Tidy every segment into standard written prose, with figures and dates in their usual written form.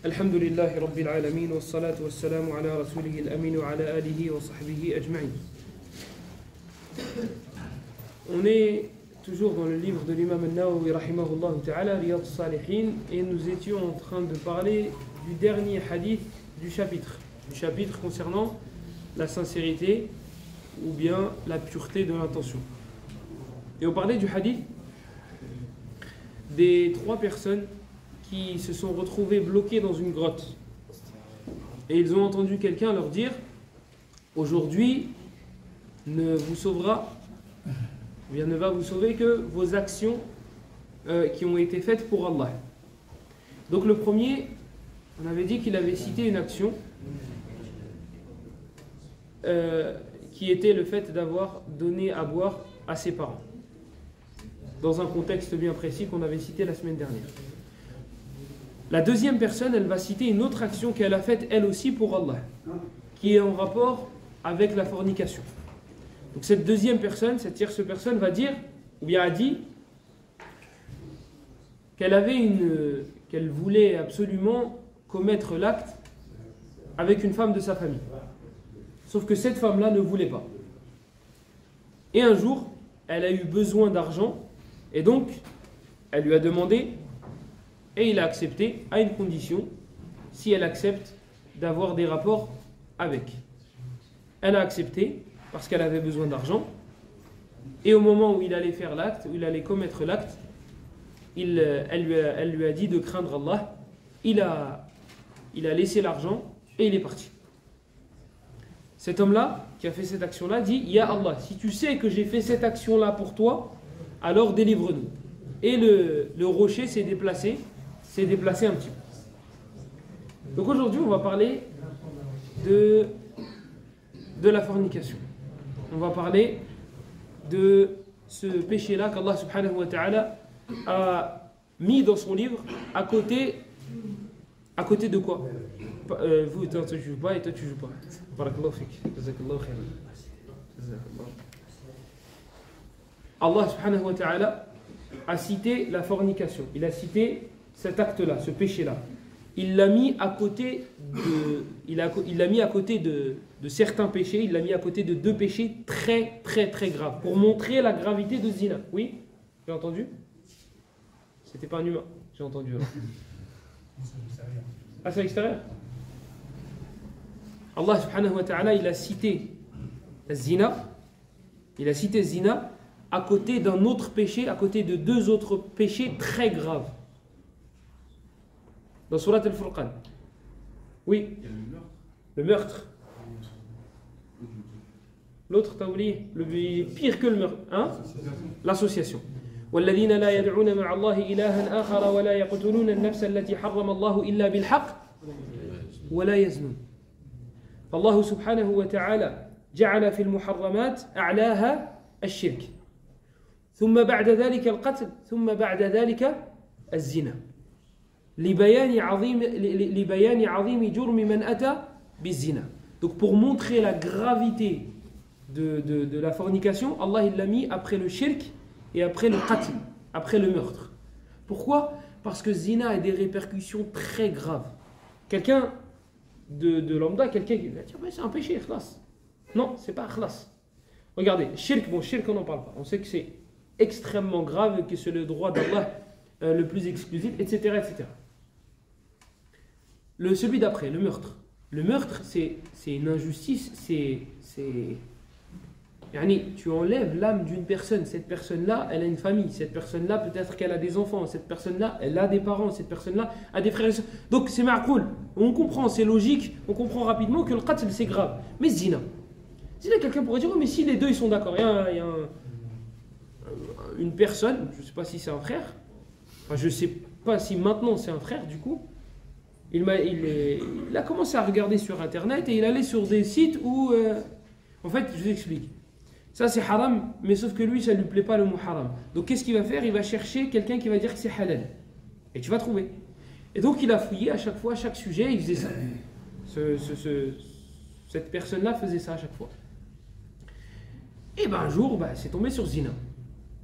الحمد لله رب العالمين والصلاة والسلام على رسوله الأمين وعلى آله وصحبه أجمعين. On est toujours dans le livre de l'imam al-Nawawi rahimahullah ta'ala, Riyad al-Salihin, et nous étions en train de parler du dernier hadith du chapitre concernant la sincérité ou bien la pureté de l'intention. Et on parlait du hadith des 3 personnes qui se sont retrouvées bloquées dans une grotte. Et ils ont entendu quelqu'un leur dire: aujourd'hui ne vous sauvera, ou bien ne va vous sauver que vos actions qui ont été faites pour Allah. Donc le premier, on avait dit qu'il avait cité une action qui était le fait d'avoir donné à boire à ses parents, dans un contexte bien précis qu'on avait cité la semaine dernière. La deuxième personne, elle va citer une autre action qu'elle a faite elle aussi pour Allah, qui est en rapport avec la fornication. Donc cette deuxième personne, cette tierce personne va dire, ou bien a dit, qu'elle voulait absolument commettre l'acte avec une femme de sa famille. Sauf que cette femme-là ne voulait pas. Et un jour, elle a eu besoin d'argent, et donc, elle lui a demandé, et il a accepté, à une condition, si elle accepte d'avoir des rapports avec. Elle a accepté, parce qu'elle avait besoin d'argent, et au moment où il allait faire l'acte, où il allait commettre l'acte, elle lui a dit de craindre Allah. Il a laissé l'argent, et il est parti. Cet homme-là, qui a fait cette action-là, dit: Ya Allah, si tu sais que j'ai fait cette action-là pour toi, alors délivre-nous. Et le rocher s'est déplacé un petit peu. Donc aujourd'hui, on va parler de la fornication. On va parler de ce péché-là qu'Allah subhanahu wa ta'ala a mis dans son livre à côté de quoi? Vous, toi, tu joues pas et toi, tu joues pas. Barakallahu fik. Jazakallahu khairan. Allah subhanahu wa ta'ala a cité la fornication. Il a cité cet acte-là, ce péché-là. Il l'a mis à côté de certains péchés. Il l'a mis à côté de 2 péchés très très très graves, pour montrer la gravité de zina. Oui, j'ai entendu? C'était pas un humain, j'ai entendu. Ah, c'est à l'extérieur. Allah subhanahu wa ta'ala, il a cité zina. Il a cité zina à côté d'un autre péché, à côté de 2 autres péchés très graves. Dans Surat Al-Furqan. Oui. Le meurtre. L'autre, t'as oublié. Le pire que le meurtre. Hein? L'association. والذين لا يدعون مع الله إلها آخر ولا يقتلون النفس التي حرم الله إلا بالحق ولا يزنون. فالله سبحانه وتعالى جعل في المحرمات أعلاها الشرك ثم بعد ذلك القتل ثم بعد ذلك الزنا لبيان عظيم جرم من أتى بالزنا. Donc pour montrer la gravité de la fornication, Allah il l'a mis après le shirk et après le qatl, après le meurtre. Pourquoi? Parce que zina a des répercussions très graves. Quelqu'un de lambda, quelqu'un qui va dire c'est un péché, khlas. Non, c'est pas khlas. Regardez, shirk, shirk on n'en parle pas. On sait que c'est extrêmement grave, que c'est le droit d'Allah le plus exclusif, etc. etc. Celui d'après, le meurtre. Le meurtre, c'est une injustice, tu enlèves l'âme d'une personne. Cette personne-là, elle a une famille. Cette personne-là, peut-être qu'elle a des enfants. Cette personne-là, elle a des parents. Cette personne-là a des frères et sœurs. Donc c'est ma'qoul. On comprend, c'est logique. On comprend rapidement que le qatl, c'est grave. Mais zina, quelqu'un pourrait dire: oh, mais si les deux ils sont d'accord, il y a une personne, je ne sais pas si c'est un frère, enfin, je ne sais pas si maintenant c'est un frère du coup, il a commencé à regarder sur internet et il allait sur des sites où en fait, je vous explique, ça c'est haram, mais sauf que lui ça ne lui plaît pas le mot haram. Donc qu'est-ce qu'il va faire? Il va chercher quelqu'un qui va dire que c'est halal, et tu vas trouver. Et donc il a fouillé à chaque fois, à chaque sujet, il faisait ça. Cette personne-là faisait ça à chaque fois. Et un jour, c'est tombé sur zina.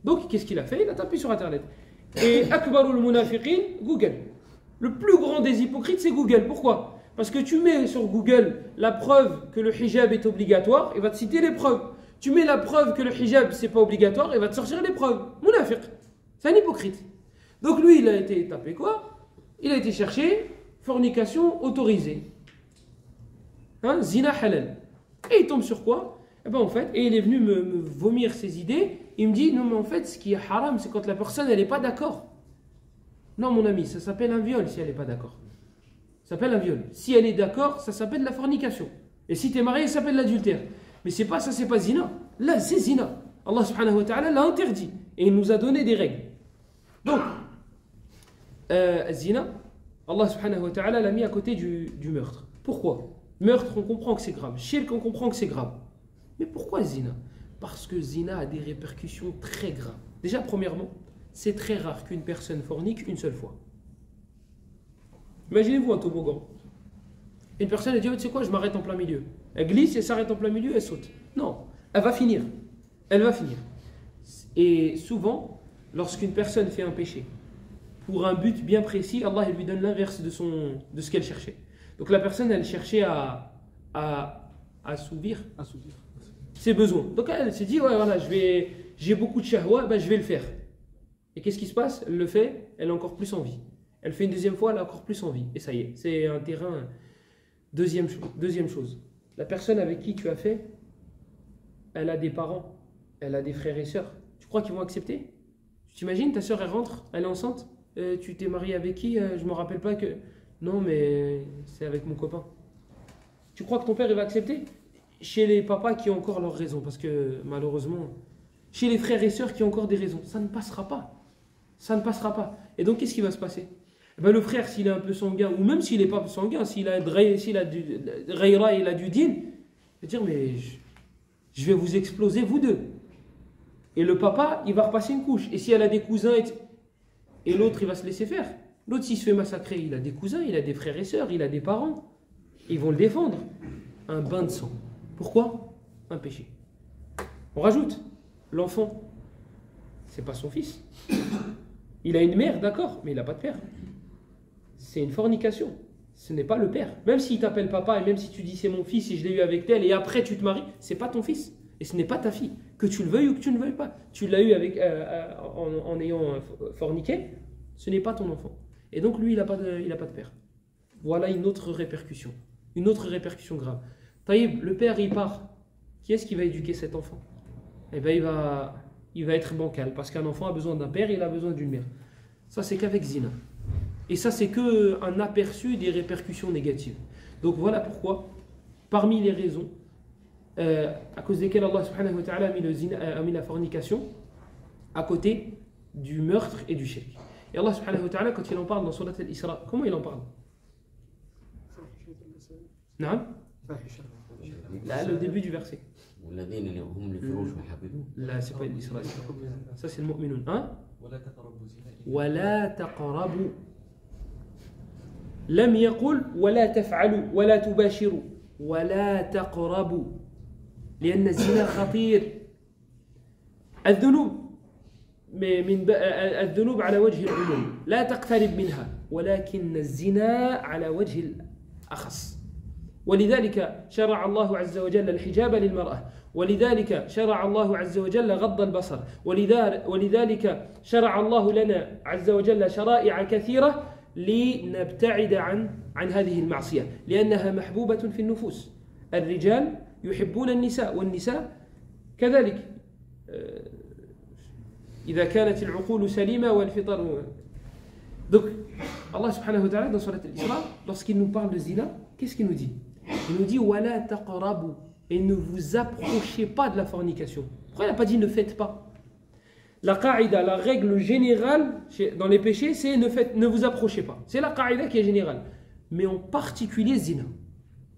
Donc, qu'est-ce qu'il a fait? Il a tapé sur Internet. Et Akbarul Munafiqin, Google. Le plus grand des hypocrites, c'est Google. Pourquoi? Parce que tu mets sur Google la preuve que le hijab est obligatoire, il va te citer les preuves. Tu mets la preuve que le hijab, c'est pas obligatoire, il va te sortir les preuves. Munafiq. C'est un hypocrite. Donc lui, il a été tapé quoi? Il a été chercher fornication autorisée. Hein? Zina halal. Et il tombe sur quoi? Eh ben en fait, et il est venu me vomir ses idées. Il me dit, non mais en fait, ce qui est haram, c'est quand la personne, elle n'est pas d'accord. Non mon ami, ça s'appelle un viol si elle n'est pas d'accord. Ça s'appelle un viol. Si elle est d'accord, ça s'appelle la fornication. Et si tu es marié, ça s'appelle l'adultère. Mais c'est pas ça, c'est pas zina. Là, c'est zina. Allah subhanahu wa ta'ala l'a interdit. Et il nous a donné des règles. Donc, zina, Allah subhanahu wa ta'ala l'a mis à côté du meurtre. Pourquoi? Meurtre, on comprend que c'est grave. Shirk, on comprend que c'est grave. Mais pourquoi zina? Parce que zina a des répercussions très graves. Déjà, premièrement, c'est très rare qu'une personne fornique une seule fois. Imaginez-vous un toboggan. Une personne, elle dit, oh, tu sais quoi, je m'arrête en plein milieu. Elle glisse, elle s'arrête en plein milieu, elle saute. Non, elle va finir. Elle va finir. Et souvent, lorsqu'une personne fait un péché, pour un but bien précis, Allah lui donne l'inverse de ce qu'elle cherchait. Donc la personne, elle cherchait à assouvir ses besoins. Donc elle s'est dit, ouais, voilà, j'ai beaucoup de shahwa, ben, je vais le faire. Et qu'est-ce qui se passe? Elle le fait, elle a encore plus envie. Elle fait une deuxième fois, elle a encore plus envie. Et ça y est, c'est un terrain. Deuxième chose, la personne avec qui tu as fait, elle a des parents, elle a des frères et sœurs. Tu crois qu'ils vont accepter? Tu t'imagines, ta sœur, elle rentre, elle est enceinte. Tu t'es marié avec qui? Je ne me rappelle pas que... Non, mais c'est avec mon copain. Tu crois que ton père, il va accepter? Chez les papas qui ont encore leurs raisons, parce que malheureusement, chez les frères et sœurs qui ont encore des raisons, ça ne passera pas. Ça ne passera pas. Et donc, qu'est-ce qui va se passer? Ben, le frère, s'il est un peu sanguin, ou même s'il n'est pas sanguin, s'il a du rayra, il a du din, il va dire, mais je vais vous exploser, vous deux. Et le papa, il va repasser une couche. Et si elle a des cousins, et l'autre, il va se laisser faire. L'autre, s'il se fait massacrer, il a des cousins, il a des frères et sœurs, il a des parents. Ils vont le défendre. Un bain de sang. Pourquoi? Un péché. On rajoute, l'enfant, c'est pas son fils. Il a une mère, d'accord, mais il n'a pas de père. C'est une fornication. Ce n'est pas le père. Même s'il t'appelle papa et même si tu dis c'est mon fils et je l'ai eu avec tel et après tu te maries, c'est pas ton fils. Et ce n'est pas ta fille. Que tu le veuilles ou que tu ne le veuilles pas. Tu l'as eu avec, en ayant forniqué, ce n'est pas ton enfant. Et donc lui, il n'a pas de père. Voilà une autre répercussion. Une autre répercussion grave. Taïb, le père, il part. Qui est-ce qui va éduquer cet enfant? Eh bien, il va être bancal. Parce qu'un enfant a besoin d'un père et il a besoin d'une mère. Ça, c'est qu'avec zina. Et ça, c'est qu'un aperçu des répercussions négatives. Donc voilà pourquoi, parmi les raisons à cause desquelles Allah subhanahu wa ta'ala a mis la fornication à côté du meurtre et du shirk. Et Allah subhanahu wa ta'ala, quand il en parle dans Surat al-Isra, comment il en parle? Non? Là, le début du verset. Là, c'est pas l'Isra. Ça, c'est le mu'minun. Hein? ولا تقربوا لم يقل ولا تفعلوا ولا تباشروا ولا تقربوا لأن الزنا خطير. الذنوب على وجه العموم لا تقترب منها ولكن الزنا على وجه الأخص. ولذلك شرع الله عز وجل الحجاب للمرأة ولذلك شرع الله عز وجل غض البصر ولذلك شرع الله لنا عز وجل شرائع كثيرة لنبتعد عن هذه المعصية لأنها محبوبة في النفوس. الرجال يحبون النساء والنساء كذلك إذا كانت العقول سليمة والفطر. Donc Allah subhanahu wa ta'ala dans Surat al-Isra, lorsqu'il nous parle de zina, qu'est-ce qu'il nous dit? Il nous dit وَلَا تَقْرَبُوا, et ne vous approchez pas de la fornication. Pourquoi il n'a pas dit ne faites pas? La qaïda, la règle générale dans les péchés, c'est ne vous approchez pas. C'est la qaïda qui est générale. Mais en particulier zina.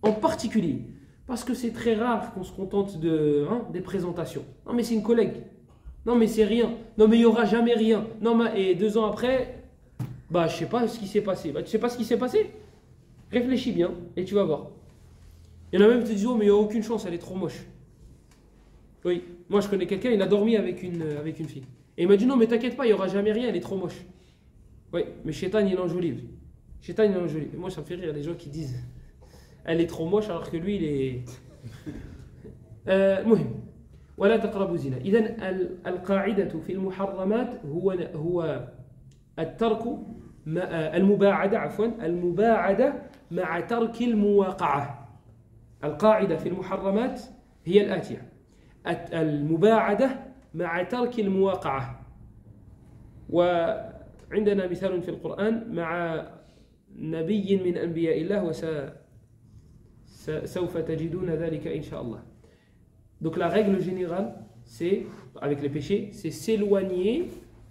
En particulier. Parce que c'est très rare qu'on se contente des présentations. Non mais c'est une collègue. Non mais c'est rien. Non mais il n'y aura jamais rien. Non mais, et 2 ans après, bah je sais pas ce qui s'est passé. Bah tu sais pas ce qui s'est passé? Réfléchis bien et tu vas voir. Il y en a même qui te disent oh mais il n'y a aucune chance, elle est trop moche. Oui, moi je connais quelqu'un, il a dormi avec une fille. Et il m'a dit non, mais t'inquiète pas, il n'y aura jamais rien, elle est trop moche. Oui, mais Shaitan, il enjolive. Shaitan, il enjolive. Et moi, ça me fait rire les gens qui disent elle est trop moche alors que lui, il est. مهم ولا تقربوا الزنا. إذن القاعدة في المحرمات هو الترك المباعدة المباعدة مع ترك المواقعة. القاعدة في المحرمات هي الآتية: المباعدة مع ترك المواقعة. وعندنا مثال في القرآن مع نبي من أنبياء الله وسوف تجدون ذلك إن شاء الله. Donc la règle générale, c'est, avec les péchés, c'est s'éloigner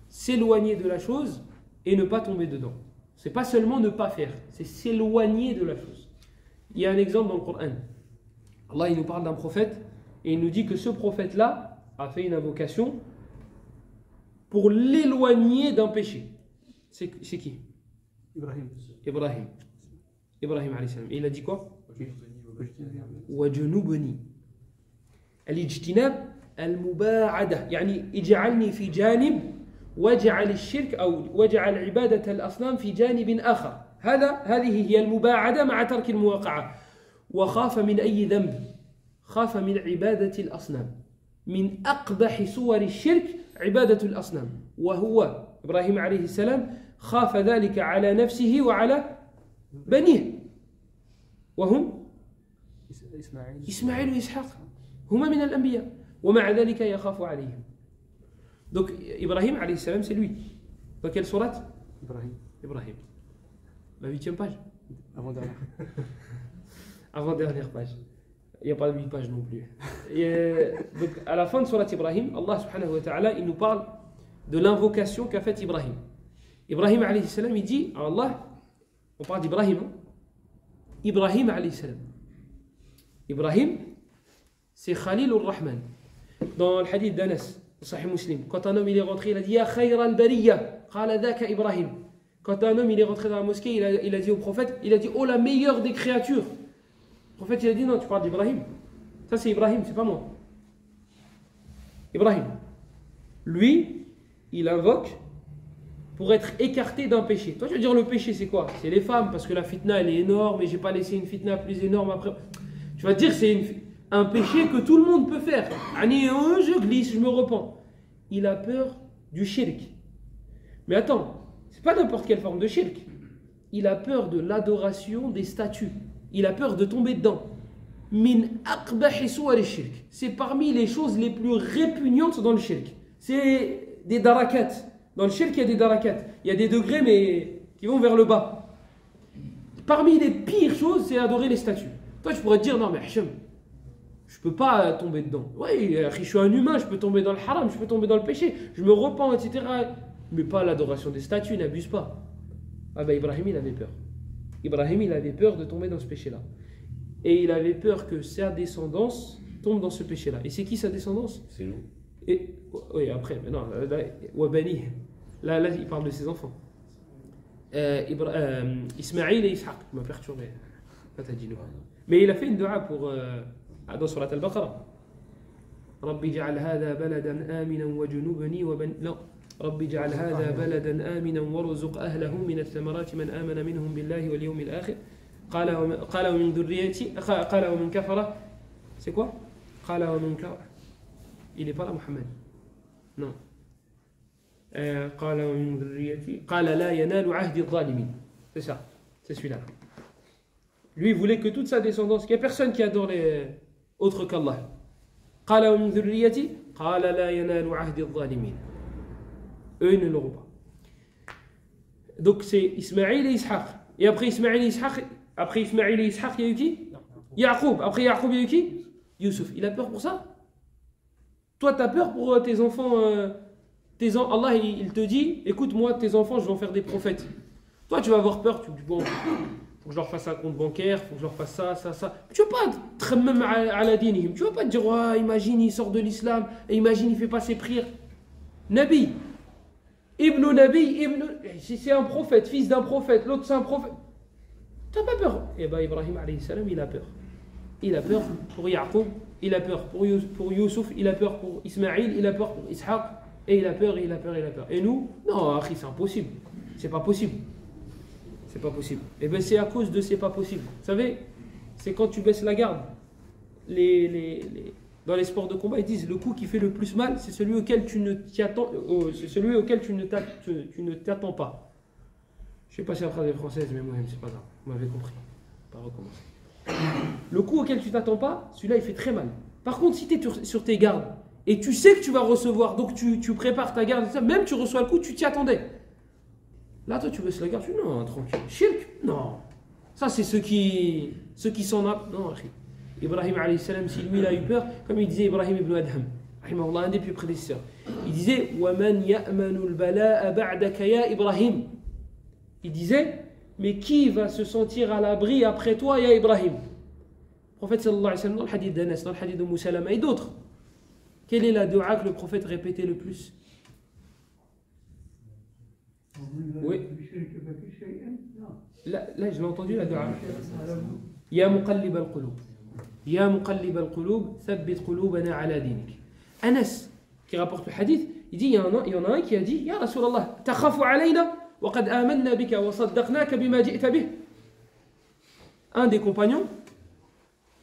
de la chose et ne pas tomber dedans. C'est pas seulement ne pas faire, c'est s'éloigner de la chose. Il y a un exemple dans le Coran. Allah il nous parle d'un prophète et il nous dit que ce prophète-là a fait une invocation pour l'éloigner d'un péché. C'est qui? Ibrahim alayhi salam. Et il a dit quoi? وَجُنُوبَنِي الاجتناب المباعدة يعني اجعلني في جانب واجعل الشرك أو واجعل عبادة الأصنام في جانب آخر. هذه هي المباعدة مع ترك المواقعة. وخاف من أي ذنب؟ خاف من عبادة الأصنام. من أقبح صور الشرك عبادة الأصنام. وهو إبراهيم عليه السلام خاف ذلك على نفسه وعلى بنيه وهم إسماعيل وإسحاق هما من الأنبياء ومع ذلك يخاف عليهم. Donc Ibrahim alayhi salam c'est lui. Dans quelle sourate? Ibrahim. La 8e page. Avant-dernière page. Il n'y a pas de 8 pages non plus. Donc à la fin de sourate Ibrahim, Allah subhanahu wa ta'ala il nous parle de l'invocation qu'a faite Ibrahim. Ibrahim alayhi salam il dit à Allah, on parle d'Ibrahim, Ibrahim alayhi salam. Ibrahim c'est Khalil al-Rahman. Dans le hadith d'Anas, Sahih Muslim, quand un homme il est rentré, il a dit Ya khayra al-bariyya, qala dhaka Ibrahim. Quand un homme il est rentré dans la mosquée, il a dit au prophète, il a dit oh la meilleure des créatures. Le prophète il a dit non, tu parles d'Ibrahim. Ça c'est Ibrahim, c'est pas moi. Ibrahim. Lui, il invoque pour être écarté d'un péché. Toi tu veux dire le péché c'est quoi? C'est les femmes, parce que la fitna elle est énorme et j'ai pas laissé une fitna plus énorme après. Tu vas te dire c'est un péché que tout le monde peut faire. Je glisse, je me repens. Il a peur du shirk. Mais attends, c'est pas n'importe quelle forme de shirk. Il a peur de l'adoration des statues. Il a peur de tomber dedans. Min aqbahi suwar al-shirk. C'est parmi les choses les plus répugnantes dans le shirk. C'est des darakats. Dans le shirk, il y a des darakats. Il y a des degrés mais qui vont vers le bas. Parmi les pires choses, c'est adorer les statues. Toi, tu pourrais te dire non mais Hacham, je peux pas tomber dedans. Oui, je suis un humain, je peux tomber dans le haram, je peux tomber dans le péché, je me repens, etc. Mais pas l'adoration des statues, n'abuse pas. Ah ben Ibrahim, il avait peur. Ibrahim, il avait peur de tomber dans ce péché-là. Et il avait peur que sa descendance tombe dans ce péché-là. Et c'est qui sa descendance? C'est nous. Et, oui, après, mais non, là, il parle de ses enfants. Ismaïl et Ishaq, il m'a perturbé. Mais il a fait une dua pour... dans surat al-Baqarah. Rabbi ja'al hadha baladan aminan wa junubani wa ban... Non. Rabbi ja'al hadha baladan aminan warzuq ahlahu min ath-thamarati man amana minhum billahi wal yawmil akhir. Qala wa min dhurriyyati qala wa min kafara. C'est quoi? Qala wa min kafara. Il est pas là Muhammad. Non. Qala wa min dhurriyyati qala la yanalu ahdi adh-dhalimin. C'est ça. C'est celui-là. Lui il voulait que toute sa descendance, qu'il n'y ait personne qui adore les autre qu'Allah. Qala wa min dhurriyyati qala la yanalu ahdi adh-dhalimin. Eux ils ne l'auront pas. Donc c'est Ismaïl et Ishaq. Et après Ismaïl et Ishaq, il y a eu qui? Yaqub. Après Yaqub, il y a eu qui? Youssouf. Il a peur pour ça? Toi tu as peur pour tes enfants Allah il te dit écoute moi tes enfants je vais en faire des prophètes. Toi tu vas avoir peur, tu dis bon faut que je leur fasse un compte bancaire, faut que je leur fasse ça. Tu ne vas pas très même à la dinihim. Tu ne vas pas te dire, oh, imagine, il sort de l'islam, et imagine, il ne fait pas ses prières. Nabi, c'est un prophète, fils d'un prophète, l'autre c'est un prophète. Tu n'as pas peur. Et bien, Ibrahim, alayhi salam, il a peur. Il a peur pour Yaqub, il a peur pour Youssouf, il a peur pour Ismaïl, il a peur pour Ishaq. Et il a peur, et il a peur, et il a peur. Et nous, non, Akhi, c'est impossible. C'est pas possible. C'est pas possible. Et bien c'est à cause de c'est pas possible. Vous savez, c'est quand tu baisses la garde. Dans les sports de combat, ils disent le coup qui fait le plus mal, c'est celui auquel tu ne t'attends, c'est celui auquel tu ne t'attends pas. Je sais pas si la phrase est française, mais moi, c'est pas grave. Vous m'avez compris. Pas recommencer. Le coup auquel tu t'attends pas, celui-là, il fait très mal. Par contre, si tu es sur tes gardes et tu sais que tu vas recevoir, donc tu prépares ta garde, même tu reçois le coup, tu t'y attendais. Là, toi, tu baisses la garde, tu dis non, tranquille. Shirk, non. Ça, c'est ceux qui s'en appellent. Non, Akhi. Ibrahim alayhi salam, si lui il a eu peur, comme il disait Ibrahim ibn Adham, un des plus prédécesseurs, il disait وَمَنْ يَأْمَنُ الْبَلَاءَ بَعْدَكَ يَا Ibrahim. Il disait, mais qui va se sentir à l'abri après toi, ya Ibrahim? Le prophète sallallahu alayhi wa sallam, dans le hadith d'Anas, dans le hadith de Moussalama et d'autres, quelle est la dua que le prophète répétait le plus? Oui. Là, je l'ai entendu la dua. Ya muqallib al-qulub. Ya muqallib al-qulub, thabbit qulubana ala dinik. Anas, qui rapporte le hadith, il dit, il y en a un qui a dit, Ya Rasulallah, takhafu alayna wa qad amanna bika wa saddaqnaka bima ji'ta bih. Un des compagnons,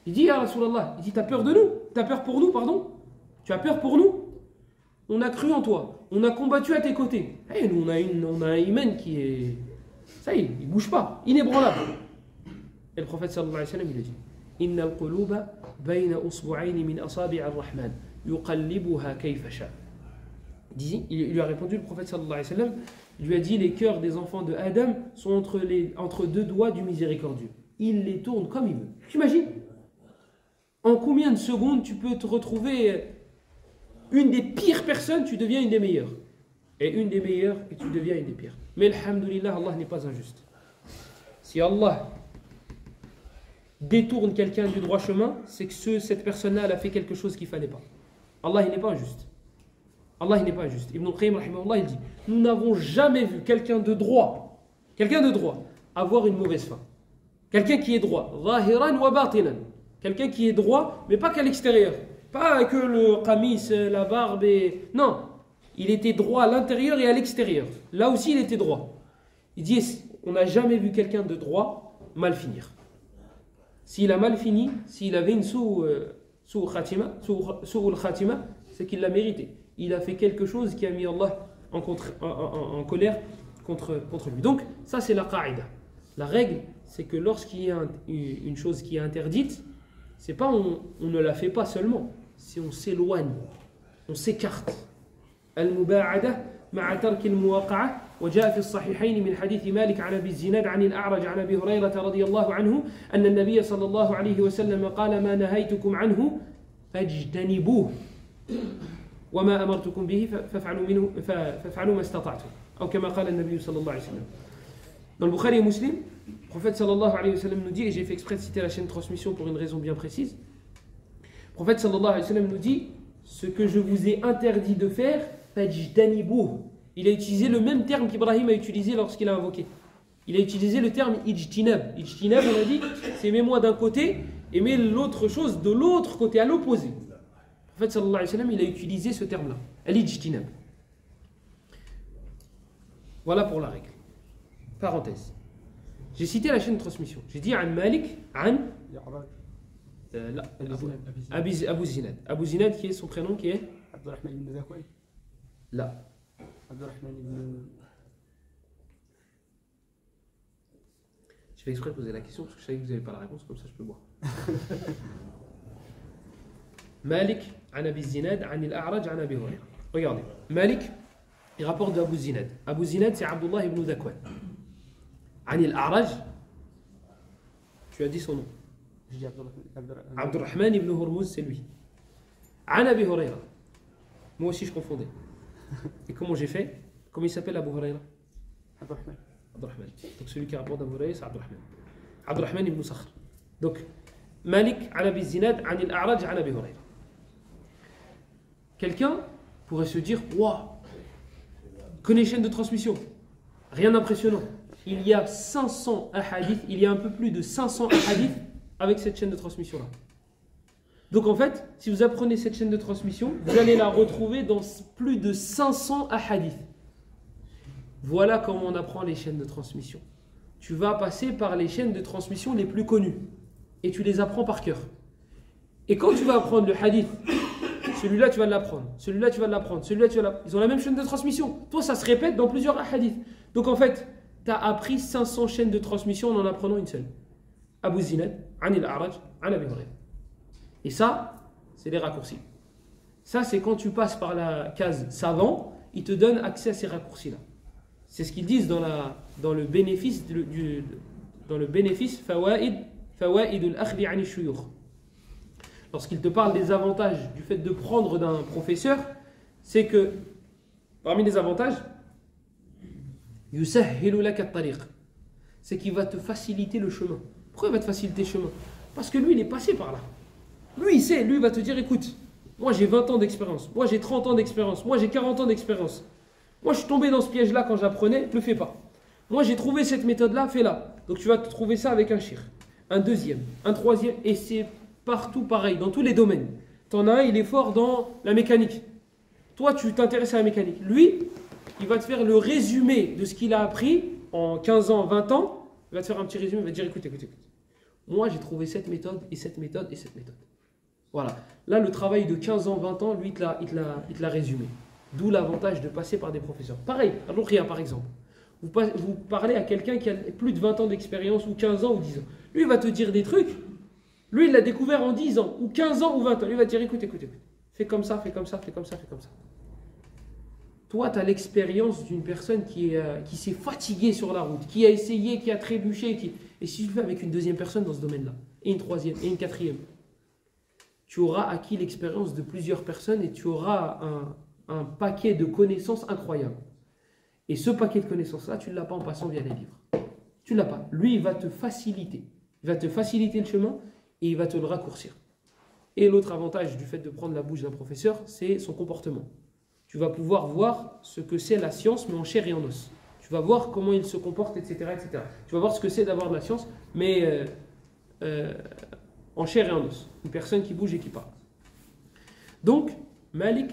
il dit, Ya Rasulallah, il dit, t'as peur de nous? T'as peur pour nous, pardon? Tu as peur pour nous? On a cru en toi, on a combattu à tes côtés. Et nous, on a un iman qui est... Ça y est, il ne bouge pas, inébranlable. Et le prophète sallallahu alayhi wa sallam, il a dit, Inna al-quluba bayna usbu'ayni min asabi' ar-Rahman, yuqallibuha kayfa sha. Il lui a répondu, le prophète sallallahu alayhi wa sallam, il lui a dit, les cœurs des enfants de Adam sont entre deux doigts du miséricordieux. Il les tourne comme il veut. T'imagines? En combien de secondes tu peux te retrouver une des pires personnes, tu deviens une des meilleures. Et une des meilleures, et tu deviens une des pires. Mais alhamdoulilah, Allah n'est pas injuste. Si Allah détourne quelqu'un du droit chemin, c'est que cette personne-là, elle a fait quelque chose qu'il ne fallait pas. Allah, il n'est pas injuste. Allah, il n'est pas injuste. Ibn al-Qayyim, rahimahullah, il dit, nous n'avons jamais vu quelqu'un de droit, avoir une mauvaise fin. Quelqu'un qui est droit, zahiran wa batinan. Quelqu'un qui est droit, mais pas qu'à l'extérieur. Pas que le qamis, la barbe et... Non, il était droit à l'intérieur et à l'extérieur. Là aussi, il était droit. Il dit, on n'a jamais vu quelqu'un de droit mal finir. S'il a mal fini, s'il avait une sous khatima, c'est qu'il l'a mérité. Il a fait quelque chose qui a mis Allah en colère contre lui. Donc, ça c'est la qa'ida. La règle, c'est que lorsqu'il y a une chose qui est interdite, c'est pas on ne la fait pas seulement, c'est on s'éloigne, on s'écarte. Al-muba'ada ma'a tarki al-muwaqa'a وجاء في الصحيحين من حديث مالك عن أبي الزناد عن الأعرج عن أبي هريرة رضي الله عنه أن النبي صلى الله عليه وسلم قال ما نهيتكم عنه فاجتنبوه وما أمرتكم به فافعلوا ما استطعتم أو كما قال النبي صلى الله عليه وسلم. Dans le Bukhari et Muslim, le prophète sallallahu alayhi wa sallam nous dit, et j'ai fait exprès de citer la chaîne de transmission pour une raison bien précise, le prophète sallallahu alayhi wa sallam nous dit, ce que je vous ai interdit de faire, fajtanibuh. Il a utilisé le même terme qu'Ibrahim a utilisé lorsqu'il a invoqué. Il a utilisé le terme ijtinab. Ijtinab, on a dit, c'est mets-moi d'un côté et mets l'autre chose de l'autre côté, à l'opposé. Le prophète sallallahu alayhi wa sallam, il a utilisé ce terme-là, al-ijtinab. Voilà pour la règle. Parenthèse. J'ai cité la chaîne de transmission. J'ai dit An Malik, An Abu Zinad. Abu Zinad qui est son prénom qui est Abdurrahman ibn Zakwan. Là. Abdurrahman ibn... Je fais exprès de poser la question parce que je savais que vous n'avez pas la réponse, comme ça je peux boire. Malik, An Abi Zinad, An al-A'raj, An Abi Hurayra. Regardez. Malik, il rapporte d'Abu Zinad. Abu Zinad, c'est Abdullah ibn Zakwan. An al-A'raj, tu as dit son nom. Je dis Abdurrahman ibn Hurmuz, c'est lui. An Abi Hurayra. Moi aussi je confondais. Et comment j'ai fait? Comment il s'appelle Abu Hurayra? Abdurrahman. Abdurrahman. Donc celui qui rapporte Abu Hurayra, c'est Abdurrahman. Abdurrahman ibn Sakhr. Donc, Malik, An Abi Zinad, An al-A'raj, An Abi Hurayra. Quelqu'un pourrait se dire, waouh, connais chaîne de transmission. Rien d'impressionnant. Il y a 500 hadiths, il y a un peu plus de 500 hadiths avec cette chaîne de transmission-là. Donc en fait, si vous apprenez cette chaîne de transmission, vous allez la retrouver dans plus de 500 ahadiths. Voilà comment on apprend les chaînes de transmission. Tu vas passer par les chaînes de transmission les plus connues et tu les apprends par cœur. Et quand tu vas apprendre le hadith, celui-là tu vas l'apprendre, celui-là tu vas l'apprendre, celui-là tu vas l'apprendre. Ils ont la même chaîne de transmission. Toi, ça se répète dans plusieurs hadiths. Donc en fait, tu as appris 500 chaînes de transmission en apprenant une seule. Abu Zinad, Anil A'raj, An Abi Hurayra. Et ça, c'est les raccourcis. Ça, c'est quand tu passes par la case savant, ils te donnent accès à ces raccourcis-là. C'est ce qu'ils disent dans le bénéfice Fawaid al-Akhdi ani shuyukh. Lorsqu'ils te parlent des avantages du fait de prendre d'un professeur, c'est que parmi les avantages, yusahhilu laka at-tariq, c'est qu'il va te faciliter le chemin. Pourquoi il va te faciliter le chemin? Parce que lui, il est passé par là. Lui, il sait, lui, il va te dire, écoute, moi j'ai 20 ans d'expérience, moi j'ai 30 ans d'expérience, moi j'ai 40 ans d'expérience. Moi je suis tombé dans ce piège-là quand j'apprenais, ne le fais pas. Moi j'ai trouvé cette méthode-là, fais-la. Donc tu vas te trouver ça avec un shir, un deuxième, un troisième, et c'est partout pareil, dans tous les domaines. T'en as un, il est fort dans la mécanique. Toi, tu t'intéresses à la mécanique. Lui, il va te faire le résumé de ce qu'il a appris en 15 ans, 20 ans. Il va te faire un petit résumé, il va te dire, écoute. Moi j'ai trouvé cette méthode, et cette méthode, et cette méthode. Voilà. Là, le travail de 15 ans, 20 ans, lui, il te l'a résumé. D'où l'avantage de passer par des professeurs. Pareil, Ruqya par exemple. Vous parlez à quelqu'un qui a plus de 20 ans d'expérience, ou 15 ans, ou 10 ans. Lui, il va te dire des trucs. Lui, il l'a découvert en 10 ans, ou 15 ans, ou 20 ans. Lui, il va te dire, écoute. Fais comme ça, fais comme ça, fais comme ça, fais comme ça. Toi, tu as l'expérience d'une personne qui s'est fatiguée sur la route, qui a essayé, qui a trébuché. Et si tu le fais avec une deuxième personne dans ce domaine-là, et une troisième, et une quatrième, tu auras acquis l'expérience de plusieurs personnes et tu auras un paquet de connaissances incroyables. Et ce paquet de connaissances-là, tu ne l'as pas en passant via les livres. Tu ne l'as pas. Lui, il va te faciliter. Il va te faciliter le chemin et il va te le raccourcir. Et l'autre avantage du fait de prendre la bouche d'un professeur, c'est son comportement. Tu vas pouvoir voir ce que c'est la science, mais en chair et en os. Tu vas voir comment il se comporte, etc. etc. Tu vas voir ce que c'est d'avoir de la science, mais en chair et en os. Une personne qui bouge et qui parle. Donc, Malik,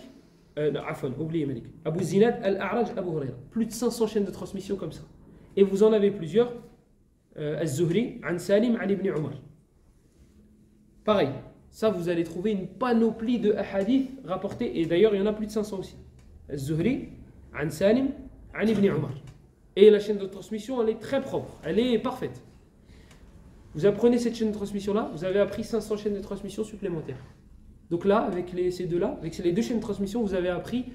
oubliez Malik. Abu Zinad, Al-A'raj, Abu Hurayra. Plus de 500 chaînes de transmission comme ça. Et vous en avez plusieurs. Az-Zuhri, An Salim, An Ibn Umar. Pareil. Ça, vous allez trouver une panoplie de hadiths rapportés. Et d'ailleurs, il y en a plus de 500 aussi. Az-Zuhri, An Salim, An Ibn Umar. Et la chaîne de transmission, elle est très propre. Elle est parfaite. Vous apprenez cette chaîne de transmission-là, vous avez appris 500 chaînes de transmission supplémentaires. Donc là, avec ces deux-là, avec les deux chaînes de transmission, vous avez appris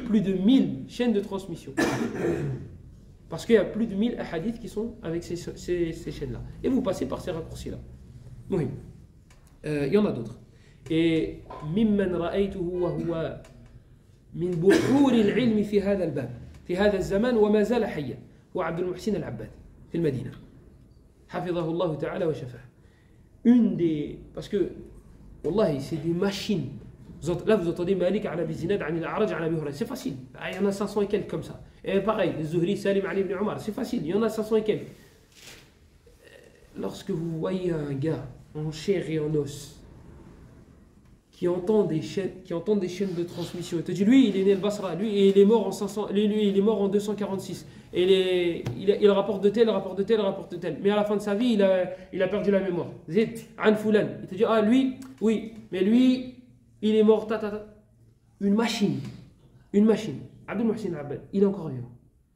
plus de 1000 chaînes de transmission. Parce qu'il y a plus de 1000 hadiths qui sont avec ces chaînes-là. Et vous passez par ces raccourcis-là. Oui. Il y en a d'autres. Et ممن رأيته وهو من بحور العلم في هذا الباب في هذا الزمان وما زال حيا هو عبد المحسن العباد في المدينة. حفظه الله تعالى وشفاه. Parce que, wallahi, c'est des machines. Là, vous entendez Malik, An Abi Zinad, An Al-A'raj, An Abi Hurayra. C'est facile. Il y en a 500 et quelques comme ça. Et pareil, Zuhri, Salim, Ali ibn Umar. C'est facile. Il y en a 500 et quelques. Lorsque vous voyez un gars en chair et en os qui entend des chaînes de transmission, il te dit, lui, il est né le Basra, lui, et il est mort en 500, lui, il est mort en 246. Et il rapporte de tel, rapporte de tel, rapporte de tel. Mais à la fin de sa vie, il a perdu la mémoire. Zid, An Fulan. Il te dit, ah, lui, oui, mais lui, il est mort, Une machine. Abdul Muhsin al-Abbad, il est encore vivant.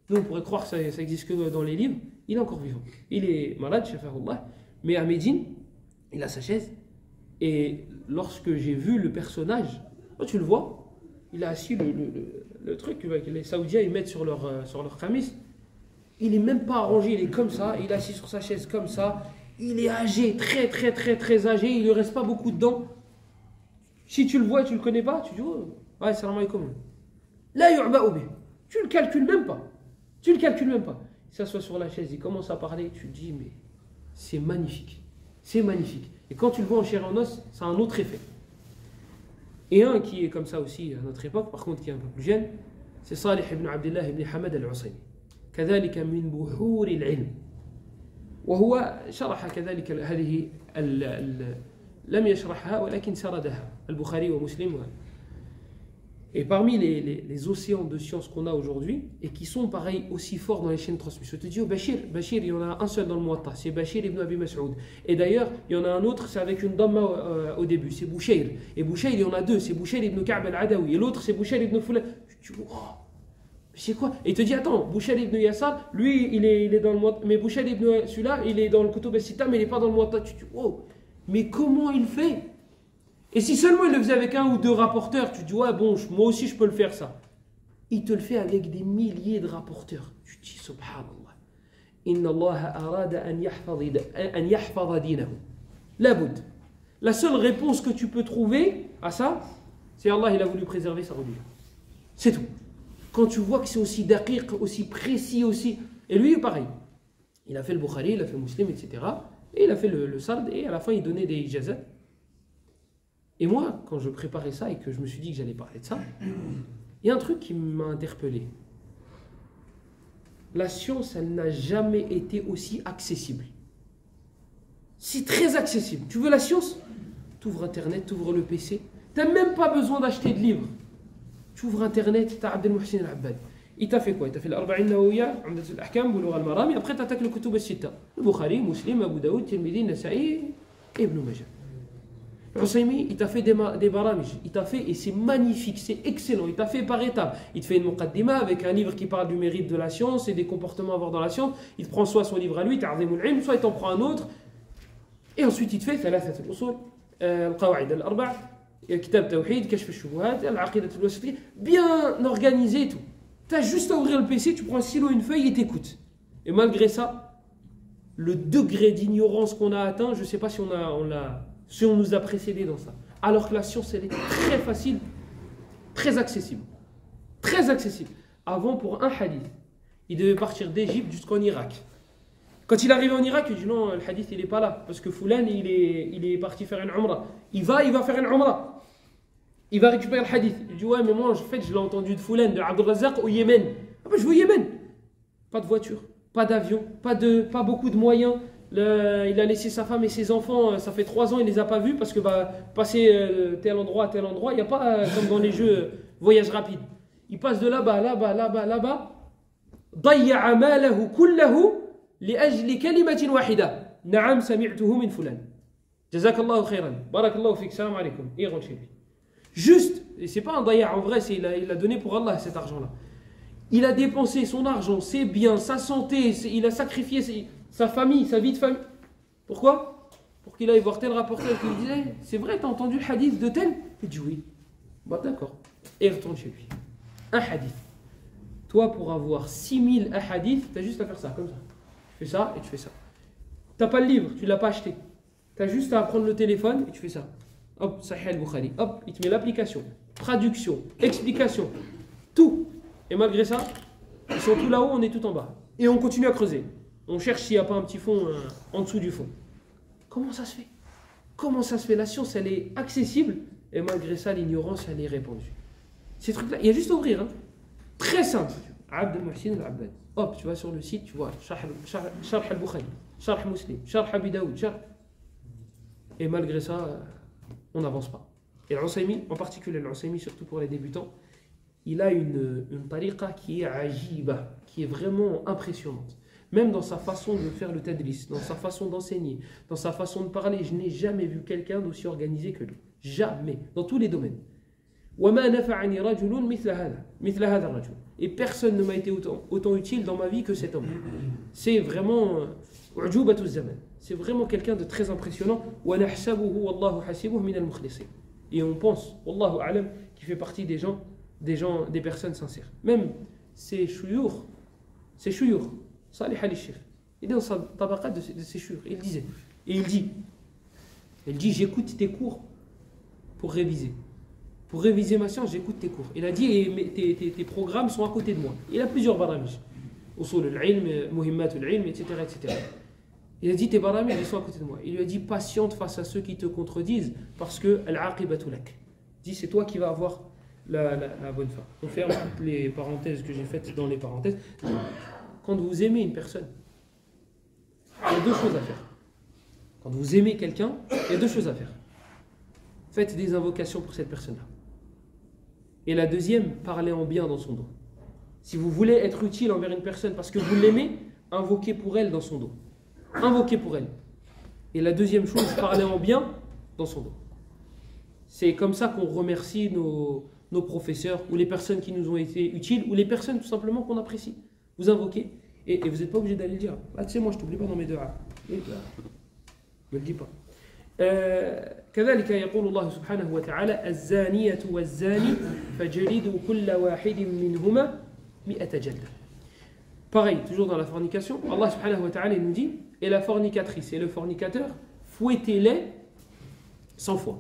Nous, on pourrait croire que ça existe que dans les livres. Il est encore vivant. Il est malade, shafahullah. Mais à Médine, il a sa chaise. Et lorsque j'ai vu le personnage, tu le vois, il a assis le truc que les Saoudiens ils mettent sur leur khamis. Il n'est même pas arrangé, il est comme ça, il est assis sur sa chaise comme ça. Il est âgé, très âgé, il ne lui reste pas beaucoup de dents. Si tu le vois et tu ne le connais pas, tu dis, oh, ouais, salam alaikum. Là, tu le calcules même pas. Il s'assoit sur la chaise, il commence à parler, tu te dis, mais c'est magnifique. Et quand tu le vois en chair et en os, ça a un autre effet. Et un qui est comme ça aussi à notre époque, par contre qui est un peu plus jeune, c'est Salih ibn Abdullah ibn Hamad al-Usaymi. كذلك من بحور العلم. وهو شرح كذلك هذه لم يشرحها ولكن سردها البخاري ومسلم. Et parmi les océans de sciences qu'on a aujourd'hui, et qui sont pareil aussi forts dans les chaînes de transmission, je te dis, Bachir, il y en a un seul dans le Muwatta, c'est Bachir ibn Abi Mas'oud. Et d'ailleurs, il y en a un autre, c'est avec une dhamma au début, c'est Bouchayr. Et Bouchayr, il y en a deux, c'est Bouchayr ibn Ka'b al-Adawi, et l'autre, c'est Bouchayr ibn Fulan. Tu dis, oh, mais c'est quoi? Et il te dit, attends, Bouchayr ibn Yassar, lui, il est dans le Muwatta, mais Bouchayr ibn celui-là, il est dans le Kutub al-Sitta, mais il n'est pas dans le Muwatta. Tu dis, oh, mais comment il fait? Et si seulement il le faisait avec un ou deux rapporteurs, tu dis ouais bon, moi aussi je peux le faire ça. Il te le fait avec des milliers de rapporteurs. Tu dis subhanallah. Inna Allah arada an yahfadha dinahu. La boud. La seule réponse que tu peux trouver à ça, c'est Allah il a voulu préserver sa religion. C'est tout. Quand tu vois que c'est aussi daqiq, aussi précis aussi. Et lui pareil. Il a fait le Bukhari, il a fait le Muslim, etc. Et il a fait le Sard et à la fin il donnait des ijazat. Et moi, quand je préparais ça et que je me suis dit que j'allais parler de ça, il y a un truc qui m'a interpellé. La science, elle n'a jamais été aussi accessible. C'est très accessible. Tu veux la science? Tu ouvres Internet, tu ouvres le PC. Tu n'as même pas besoin d'acheter de livres. Tu ouvres Internet, tu as Abdel Muhsin al-Abbad. Il t'a fait quoi? Il t'a fait l'Arba'in Nawawiya, Umdat al-Ahkam, Bulugh al-Maram, et après tu attaques le Kutub al-Sitta. Le Bukhari, Muslim, Abu Daoud, Tirmidhi, Nasa'i et Ibn Majah. Al-Husaymi, il t'a fait des baramij, il t'a fait, et c'est magnifique, c'est excellent, il t'a fait par étapes. Il te fait une muqaddima avec un livre qui parle du mérite de la science et des comportements à avoir dans la science. Il te prend soit son livre à lui, Ta'zimul Ilm, soit il t'en prend un autre. Et ensuite il te fait Thalathat al-Usul, Al-Qawa'id al-Arba', Kitab Tawhid, Kashf al-Shubuhat, Al-Aqidat al-Wasitiyya, bien organisé et tout. T'as juste à ouvrir le PC, tu prends un stylo, une feuille et t'écoutes. Et malgré ça, le degré d'ignorance qu'on a atteint, je ne sais pas si on nous a précédés dans ça. Alors que la science, elle est très facile, très accessible. Très accessible. Avant, pour un hadith, il devait partir d'Égypte jusqu'en Irak. Quand il arrivait en Irak, il dit non, le hadith, il n'est pas là. Parce que Foulan, il est parti faire une umrah. Il va faire une umrah. Il va récupérer le hadith. Il dit ouais, mais moi, en fait, je l'ai entendu de Foulan, de Abdul Razzaq au Yémen. Ah ben, je vais au Yémen. Pas de voiture, pas d'avion, pas beaucoup de moyens. Il a laissé sa femme et ses enfants, ça fait 3 ans, il ne les a pas vus parce que passer tel endroit à tel endroit, il n'y a pas comme dans les jeux voyage rapide. Il passe de là-bas, là-bas, là-bas, là-bas. ضيع ماله كله لأجل كلمة واحدة. نعم سمعته من فلان. جزاك الله خيرا. بارك الله فيك. Salam alaikum. Et il rentre chez lui. Juste, et c'est pas un ضيع en vrai, il a donné pour Allah cet argent-là. Il a dépensé son argent, ses biens, sa santé, il a sacrifié sa famille, sa vie de famille. Pourquoi? Pour qu'il aille voir tel rapporteur qui lui disait c'est vrai, t'as entendu le hadith de tel? Il dit oui. Bah d'accord. Et il retourne chez lui. Un hadith. Toi, pour avoir 6000 hadiths, t'as juste à faire ça, comme ça. Tu fais ça et tu fais ça. T'as pas le livre, tu l'as pas acheté. T'as juste à prendre le téléphone et tu fais ça. Hop, Sahih al-Bukhari. Hop, il te met l'application, traduction, explication, tout. Et malgré ça, ils sont tout là-haut, on est tout en bas. Et on continue à creuser. On cherche s'il n'y a pas un petit fond en dessous du fond. Comment ça se fait? Comment ça se fait? La science, elle est accessible et malgré ça, l'ignorance, elle est répandue. Ces trucs-là, il y a juste à ouvrir. Hein. Très simple. Abdel Muhsin al-Abbad. Hop, tu vas sur le site, tu vois Sharh al-Bukhari, Sharh Muslim, Sharh Abi Daoud, Et malgré ça, on n'avance pas. Et l'Usaymi, en particulier l'Usaymi, surtout pour les débutants, il a une tariqa qui est ajiba, qui est vraiment impressionnante. Même dans sa façon de faire le tadlis, dans sa façon d'enseigner, dans sa façon de parler, je n'ai jamais vu quelqu'un d'aussi organisé que lui. Jamais, dans tous les domaines. Et personne ne m'a été autant utile dans ma vie que cet homme. C'est vraiment c'est vraiment quelqu'un de très impressionnant. Et on pense, wallahu a'lam, qu'il fait partie des personnes sincères. Même ces chouyours, Salih al-Sheikh, il est dans sa tabaqat de ses chouyours. Il disait, et il dit j'écoute tes cours pour réviser. Pour réviser ma science, j'écoute tes cours. Il a dit, et tes programmes sont à côté de moi. Il a plusieurs baramij. Usul al-ilm, muhimmat al-ilm, etc., etc. Il a dit, tes baramij, ils sont à côté de moi. Il lui a dit, patiente face à ceux qui te contredisent, parce que al-aqibatu lak. Il dit, c'est toi qui vas avoir la bonne fin. On ferme toutes les parenthèses que j'ai faites dans les parenthèses. Quand vous aimez une personne, il y a 2 choses à faire. Quand vous aimez quelqu'un, il y a 2 choses à faire. faites des invocations pour cette personne-là. Et la deuxième, parlez en bien dans son dos. Si vous voulez être utile envers une personne parce que vous l'aimez, invoquez pour elle dans son dos. Invoquez pour elle. Et la deuxième chose, parlez en bien dans son dos. C'est comme ça qu'on remercie nos professeurs ou les personnes qui nous ont été utiles ou les personnes tout simplement qu'on apprécie. Vous invoquez et vous n'êtes pas obligé d'aller le dire. Ah, tu sais, moi je t'oublie pas dans mes du'a. Ne le dis pas. كذلك يقول الله سبحانه وتعالى الزانية والزاني فجلدوا كل واحد منهما 100 جلدة. Pareil, toujours dans la fornication, Allah subhanahu wa ta'ala nous dit et la fornicatrice et le fornicateur, fouettez-les 100 fois.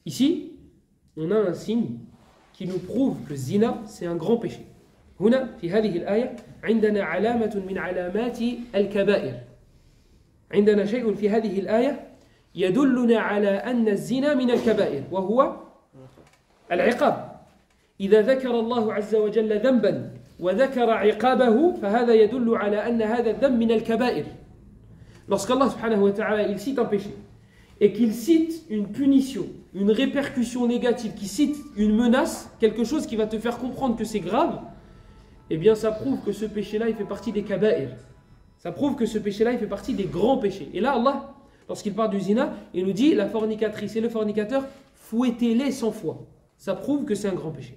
Ici, on a un signe qui nous prouve que zina, c'est un grand péché. هنا في هذه الآية عندنا علامة من علامات الكبائر. عندنا شيء في هذه الآية يدلنا على أن الزنا من الكبائر وهو العقاب. إذا ذكر الله عز وجل ذنبا وذكر عقابه فهذا يدل على أن هذا الذنب من الكبائر. Lorsqu'Allah subhanahu wa ta'ala il cite un péché et qu'il cite une punition, une répercussion négative, qu'il cite une menace, quelque chose qui va te faire comprendre que c'est grave, eh bien ça prouve que ce péché-là il fait partie des kaba'ir. Ça prouve que ce péché-là, il fait partie des grands péchés. Et là, Allah, lorsqu'il parle du zina, il nous dit, la fornicatrice et le fornicateur, fouettez-les 100 fois. Ça prouve que c'est un grand péché.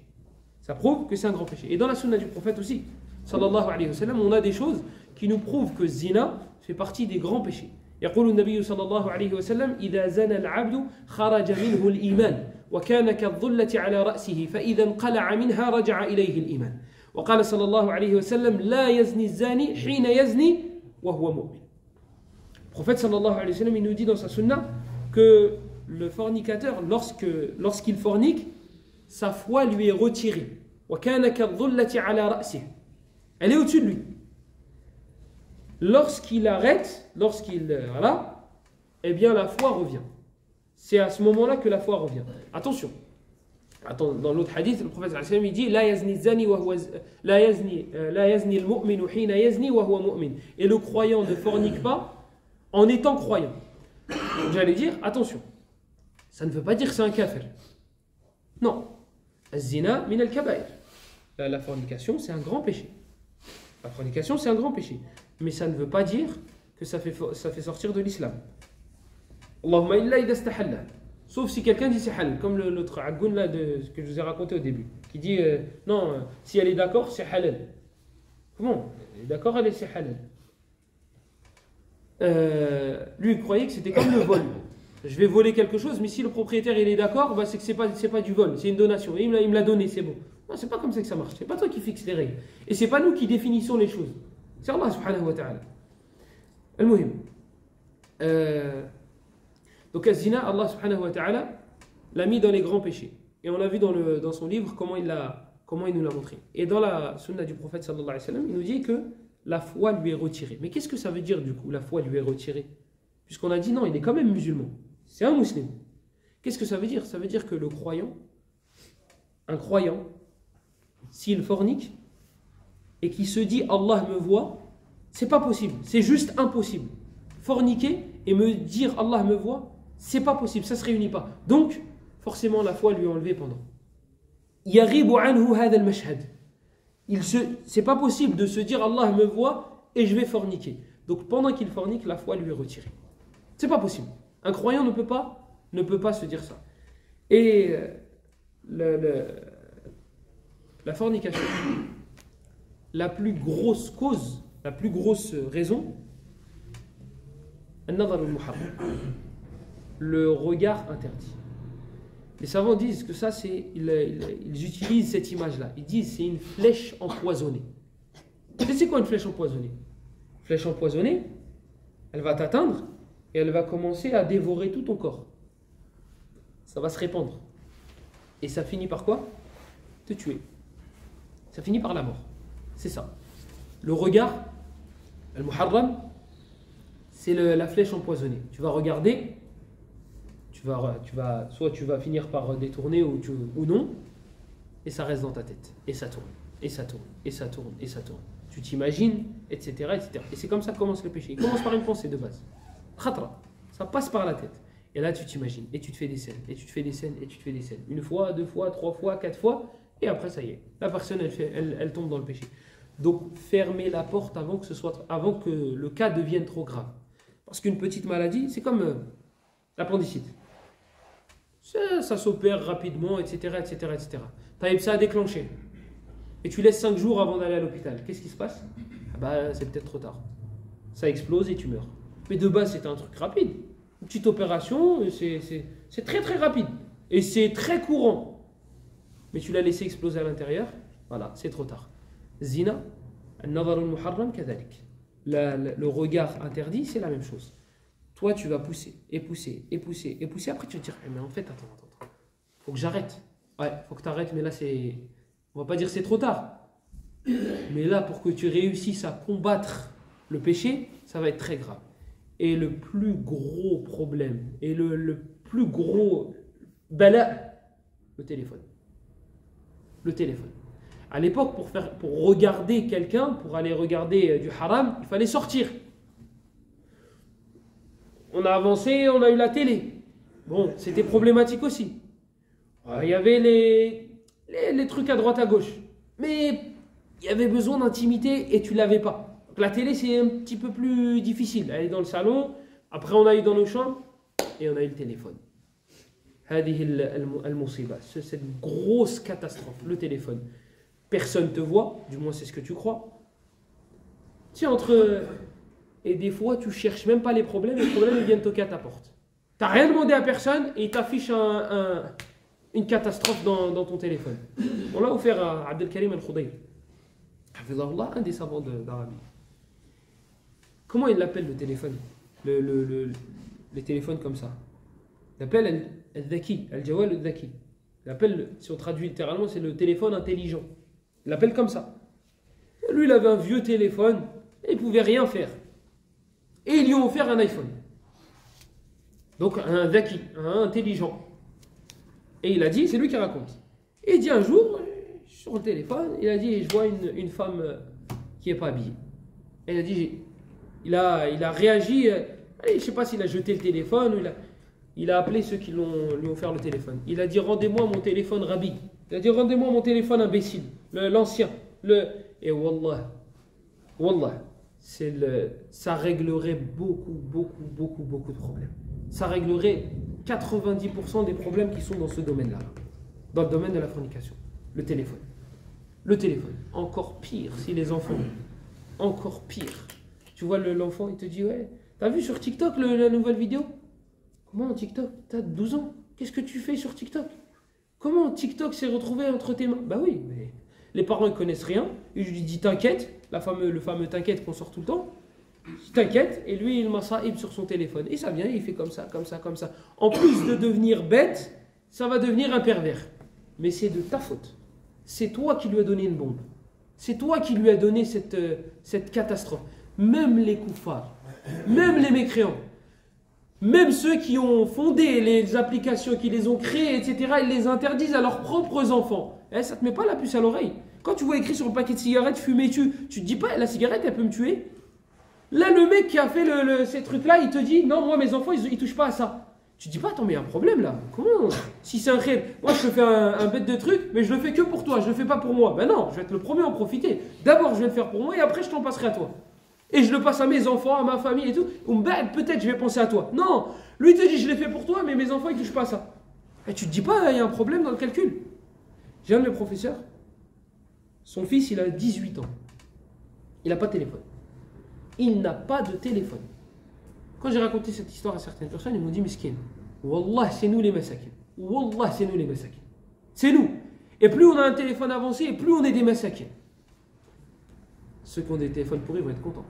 Ça prouve que c'est un grand péché. Et dans la sunna du prophète aussi, sallallahu alayhi wa sallam, on a des choses qui nous prouvent que zina fait partie des grands péchés. يقول النبي صلى الله عليه وسلم إذا زنى العبد خرج منه الإيمان وكان كالظلة على رأسه فإذا انقلع منها رجع إليه الإيمان وقال صلى الله عليه وسلم لا يزني الزاني حين يزني وهو مؤمن. Le prophète sallallahu alayhi wa sallam il nous dit dans sa sunna que le fornicateur lorsqu'il fornique sa foi lui est retirée. وكان كالظلة على رأسه. Elle est au-dessus de lui. Lorsqu'il arrête, voilà, eh bien la foi revient. C'est à ce moment-là que la foi revient. Attention. Dans l'autre hadith, le prophète sallallahu alayhi wa sallam il dit la yazni al-mu'minu hina yazni wa huwa mu'min. Et le croyant ne fornique pas en étant croyant. Donc, j'allais dire attention. Ça ne veut pas dire que c'est un kafir. Non. Az-zina min al-kaba'ir. La fornication, c'est un grand péché. La fornication, c'est un grand péché. Mais ça ne veut pas dire que ça fait sortir de l'islam. Allahumma illa idha istahalla. Sauf si quelqu'un dit c'est halal, comme l'autre Agoun là que je vous ai raconté au début, qui dit non, si elle est d'accord, c'est halal. Comment? Elle est d'accord, c'est halal. Lui, il croyait que c'était comme le vol. Je vais voler quelque chose, mais si le propriétaire il est d'accord, bah, c'est que c'est pas du vol, c'est une donation. Et il me l'a donné, c'est bon. Non, c'est pas comme ça que ça marche. C'est pas toi qui fixes les règles. Et c'est pas nous qui définissons les choses. C'est Allah subhanahu wa ta'ala. Al-Muhim. Donc, az-zina, Allah subhanahu wa ta'ala l'a mis dans les grands péchés. Et on a vu dans son livre comment il nous l'a montré. Et dans la sunna du prophète sallallahu alayhi wa sallam, il nous dit que la foi lui est retirée. Mais qu'est-ce que ça veut dire du coup, la foi lui est retirée? Puisqu'on a dit non, il est quand même musulman. C'est un musulman. Qu'est-ce que ça veut dire? Ça veut dire que le croyant, un croyant, s'il fornique et qu'il se dit Allah me voit, c'est pas possible. C'est juste impossible. Forniquer et me dire Allah me voit, c'est pas possible, ça se réunit pas. Donc, forcément, la foi lui est enlevée pendant. Yaghibu anhu hadha al-mashhad. C'est pas possible de se dire Allah me voit et je vais forniquer. Donc, pendant qu'il fornique, la foi lui est retirée. C'est pas possible. Un croyant ne peut pas se dire ça. Et la fornication, la plus grosse cause, la plus grosse raison, le regard interdit. Les savants disent que ça, ils utilisent cette image-là. Ils disent que c'est une flèche empoisonnée. C'est quoi une flèche empoisonnée? Une flèche empoisonnée, elle va t'atteindre et elle va commencer à dévorer tout ton corps. Ça va se répandre. Et ça finit par quoi? Te tuer. Ça finit par la mort. C'est ça. Le regard, al-muharram, c'est la flèche empoisonnée. Tu vas regarder, soit tu vas finir par détourner ou non, et ça reste dans ta tête. Et ça tourne, et ça tourne, et ça tourne, et ça tourne. Tu t'imagines, etc., etc. Et c'est comme ça que commence le péché. Il commence par une pensée de base. Khatra, ça passe par la tête. Et là, tu t'imagines, et tu te fais des scènes, et tu te fais des scènes, et tu te fais des scènes. Une fois, deux fois, trois fois, quatre fois, et après, ça y est. La personne, elle tombe dans le péché. Donc, fermez la porte avant que le cas devienne trop grave. Parce qu'une petite maladie, c'est comme l'appendicite. Ça s'opère rapidement, etc., etc., etc. Taïb, ça a déclenché. Et tu laisses 5 jours avant d'aller à l'hôpital. Qu'est-ce qui se passe? Ah bah, c'est peut-être trop tard. Ça explose et tu meurs. Mais de base, c'était un truc rapide. Une petite opération, c'est très très rapide. Et c'est très courant. Mais tu l'as laissé exploser à l'intérieur, voilà, c'est trop tard. Zina, al-nadhar al-muharram kadhalik. Le regard interdit, c'est la même chose. Toi, tu vas pousser, et pousser, et pousser, et pousser. Après, tu vas te dire, mais en fait, attends. Faut que j'arrête. Ouais, faut que tu arrêtes, mais là, on va pas dire c'est trop tard. Mais là, pour que tu réussisses à combattre le péché, ça va être très grave. Et le plus gros problème, et le plus gros bala, le téléphone. Le téléphone. À l'époque, pour regarder quelqu'un, pour aller regarder du haram, il fallait sortir. On a avancé, on a eu la télé. Bon, c'était problématique aussi. Il y avait les trucs à droite à gauche. Mais il y avait besoin d'intimité et tu ne l'avais pas. Donc, la télé, c'est un petit peu plus difficile. Elle est dans le salon, après on a eu dans nos chambres et on a eu le téléphone. Cette grosse catastrophe, le téléphone. Personne ne te voit, du moins c'est ce que tu crois. Tiens, et des fois, tu cherches même pas les problèmes ils viennent toquer à ta porte. Tu n'as rien demandé à personne et il t'affiche une catastrophe dans ton téléphone. On l'a offert à Abdelkarim Al-Khudayr, un des savants d'Arabie. Comment il l'appelle le téléphone? Les téléphones comme ça. Il l'appelle Al-Dhaki, Al-Jawal Al-Dhaki. Il l'appelle, si on traduit littéralement, c'est le téléphone intelligent. Il l'appelle comme ça. Lui, il avait un vieux téléphone et il ne pouvait rien faire. Et ils lui ont offert un iPhone. Donc un Dhaki, un intelligent. Et il a dit, c'est lui qui raconte. Et il dit un jour, sur le téléphone, il a dit, je vois une femme qui n'est pas habillée. Et il a dit, il a réagi, je ne sais pas s'il a jeté le téléphone, ou il a appelé ceux qui lui ont offert le téléphone. Il a dit, rendez-moi mon téléphone Rabbi. Il a dit, rendez-moi mon téléphone imbécile, l'ancien. Et wallah, ça réglerait beaucoup de problèmes. Ça réglerait 90% des problèmes qui sont dans ce domaine-là, dans le domaine de la fornication. Le téléphone. Encore pire si les enfants. Encore pire. Tu vois l'enfant, il te dit, ouais, t'as vu sur TikTok la nouvelle vidéo? Comment TikTok? T'as 12 ans. Qu'est-ce que tu fais sur TikTok? Comment TikTok s'est retrouvé entre tes mains? Bah oui, mais les parents ne connaissent rien. Il lui dit t'inquiète, le fameux t'inquiète qu'on sort tout le temps. T'inquiète, et lui il massaïb sur son téléphone. Et ça vient, il fait comme ça. En plus de devenir bête, ça va devenir un pervers. Mais c'est de ta faute. C'est toi qui lui as donné une bombe. C'est toi qui lui as donné cette catastrophe. Même les koufars, même les mécréants, même ceux qui ont fondé les applications, qui les ont créées, etc., ils les interdisent à leurs propres enfants. Ça ne te met pas la puce à l'oreille. Quand tu vois écrit sur le paquet de cigarettes, fumez-tu, tu te dis pas, la cigarette, elle peut me tuer. Là, le mec qui a fait ces trucs-là, il te dit, non, moi, mes enfants, ils touchent pas à ça. Tu te dis pas, attends, mais il y a un problème là. Comment? Si c'est un rêve, moi, je te fais un bête de truc, mais je le fais que pour toi, je le fais pas pour moi. Ben non, je vais être le premier à en profiter. D'abord, je vais le faire pour moi et après, je t'en passerai à toi. Et je le passe à mes enfants, à ma famille et tout. Ou peut-être, je vais penser à toi. Non, lui te dit, je l'ai fait pour toi, mais mes enfants, ils touchent pas à ça. Et tu te dis pas, il y a un problème dans le calcul. J'ai un de mes professeurs, son fils, il a 18 ans. Il n'a pas de téléphone. Il n'a pas de téléphone. Quand j'ai raconté cette histoire à certaines personnes, ils m'ont dit, miskin, wallah, c'est nous les masakin. Wallah, c'est nous les masakin. C'est nous. Et plus on a un téléphone avancé, et plus on est des masakin. Ceux qui ont des téléphones pourris vont être contents.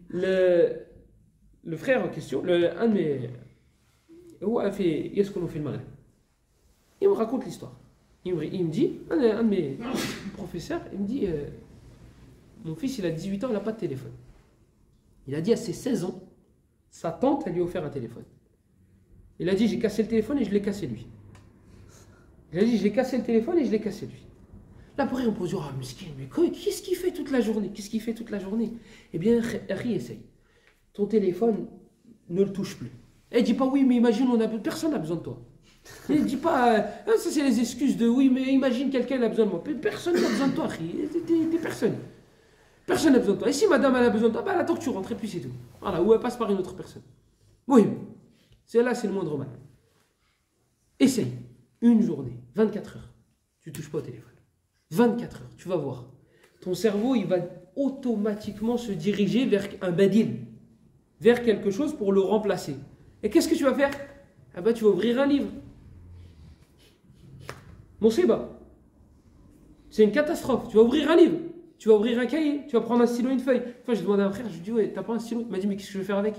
Le frère en question, un de mes... Il me raconte l'histoire. Il me dit, un de mes professeurs, il me dit, mon fils il a 18 ans, il n'a pas de téléphone. Il a dit à ses 16 ans, sa tante elle lui a offert un téléphone. Il a dit, j'ai cassé le téléphone et je l'ai cassé lui. Il a dit, j'ai cassé le téléphone et je l'ai cassé lui. Là, pour rien, on peut dire, mais qu'est-ce qu'il fait toute la journée? Eh bien, essaye. ton téléphone, ne le touche plus. Et dis pas oui, mais imagine, personne n'a besoin de toi. Et dis pas, ça c'est les excuses de oui, mais imagine quelqu'un a besoin de moi. Personne n'a besoin de toi, t'es personne. Personne n'a besoin de toi. Et si madame elle a besoin de toi, bah, elle attend que tu rentres et puis c'est tout. Voilà, ou elle passe par une autre personne. Oui, c'est le moindre mal. Essaye, une journée, 24 heures, tu touches pas au téléphone. 24 heures, tu vas voir. Ton cerveau, il va automatiquement se diriger vers un badil, vers quelque chose pour le remplacer. Et qu'est-ce que tu vas faire? Ah bah, tu vas ouvrir un livre. Monsiba. C'est une catastrophe. Tu vas ouvrir un livre. Tu vas ouvrir un cahier. Tu vas prendre un stylo et une feuille. Enfin, j'ai demandé à un frère, je lui ai dit, ouais, t'as pas un stylo? Il m'a dit, mais qu'est-ce que je vais faire avec?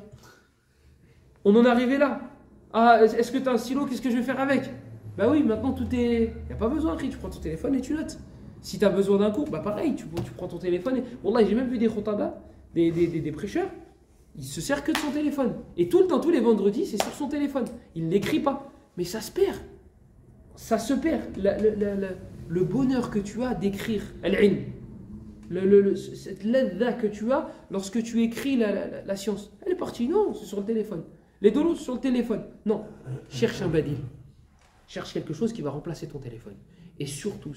On en est arrivé là. Ah, est-ce que tu as un stylo? Qu'est-ce que je vais faire avec? Bah oui, maintenant tout est. Il n'y a pas besoin, tu prends ton téléphone et tu notes. Si tu as besoin d'un cours, bah pareil, tu prends ton téléphone. Wallah, j'ai même vu des khotaba, des prêcheurs, il se sert que de son téléphone. Et tout le temps, tous les vendredis, c'est sur son téléphone. Il ne l'écrit pas. Mais ça se perd. Ça se perd. Le bonheur que tu as d'écrire, al-ilm, cette ladha que tu as lorsque tu écris la science, elle est partie. Non, c'est sur le téléphone. Les dolos sur le téléphone. Non, cherche un badil. Cherche quelque chose qui va remplacer ton téléphone. Et surtout,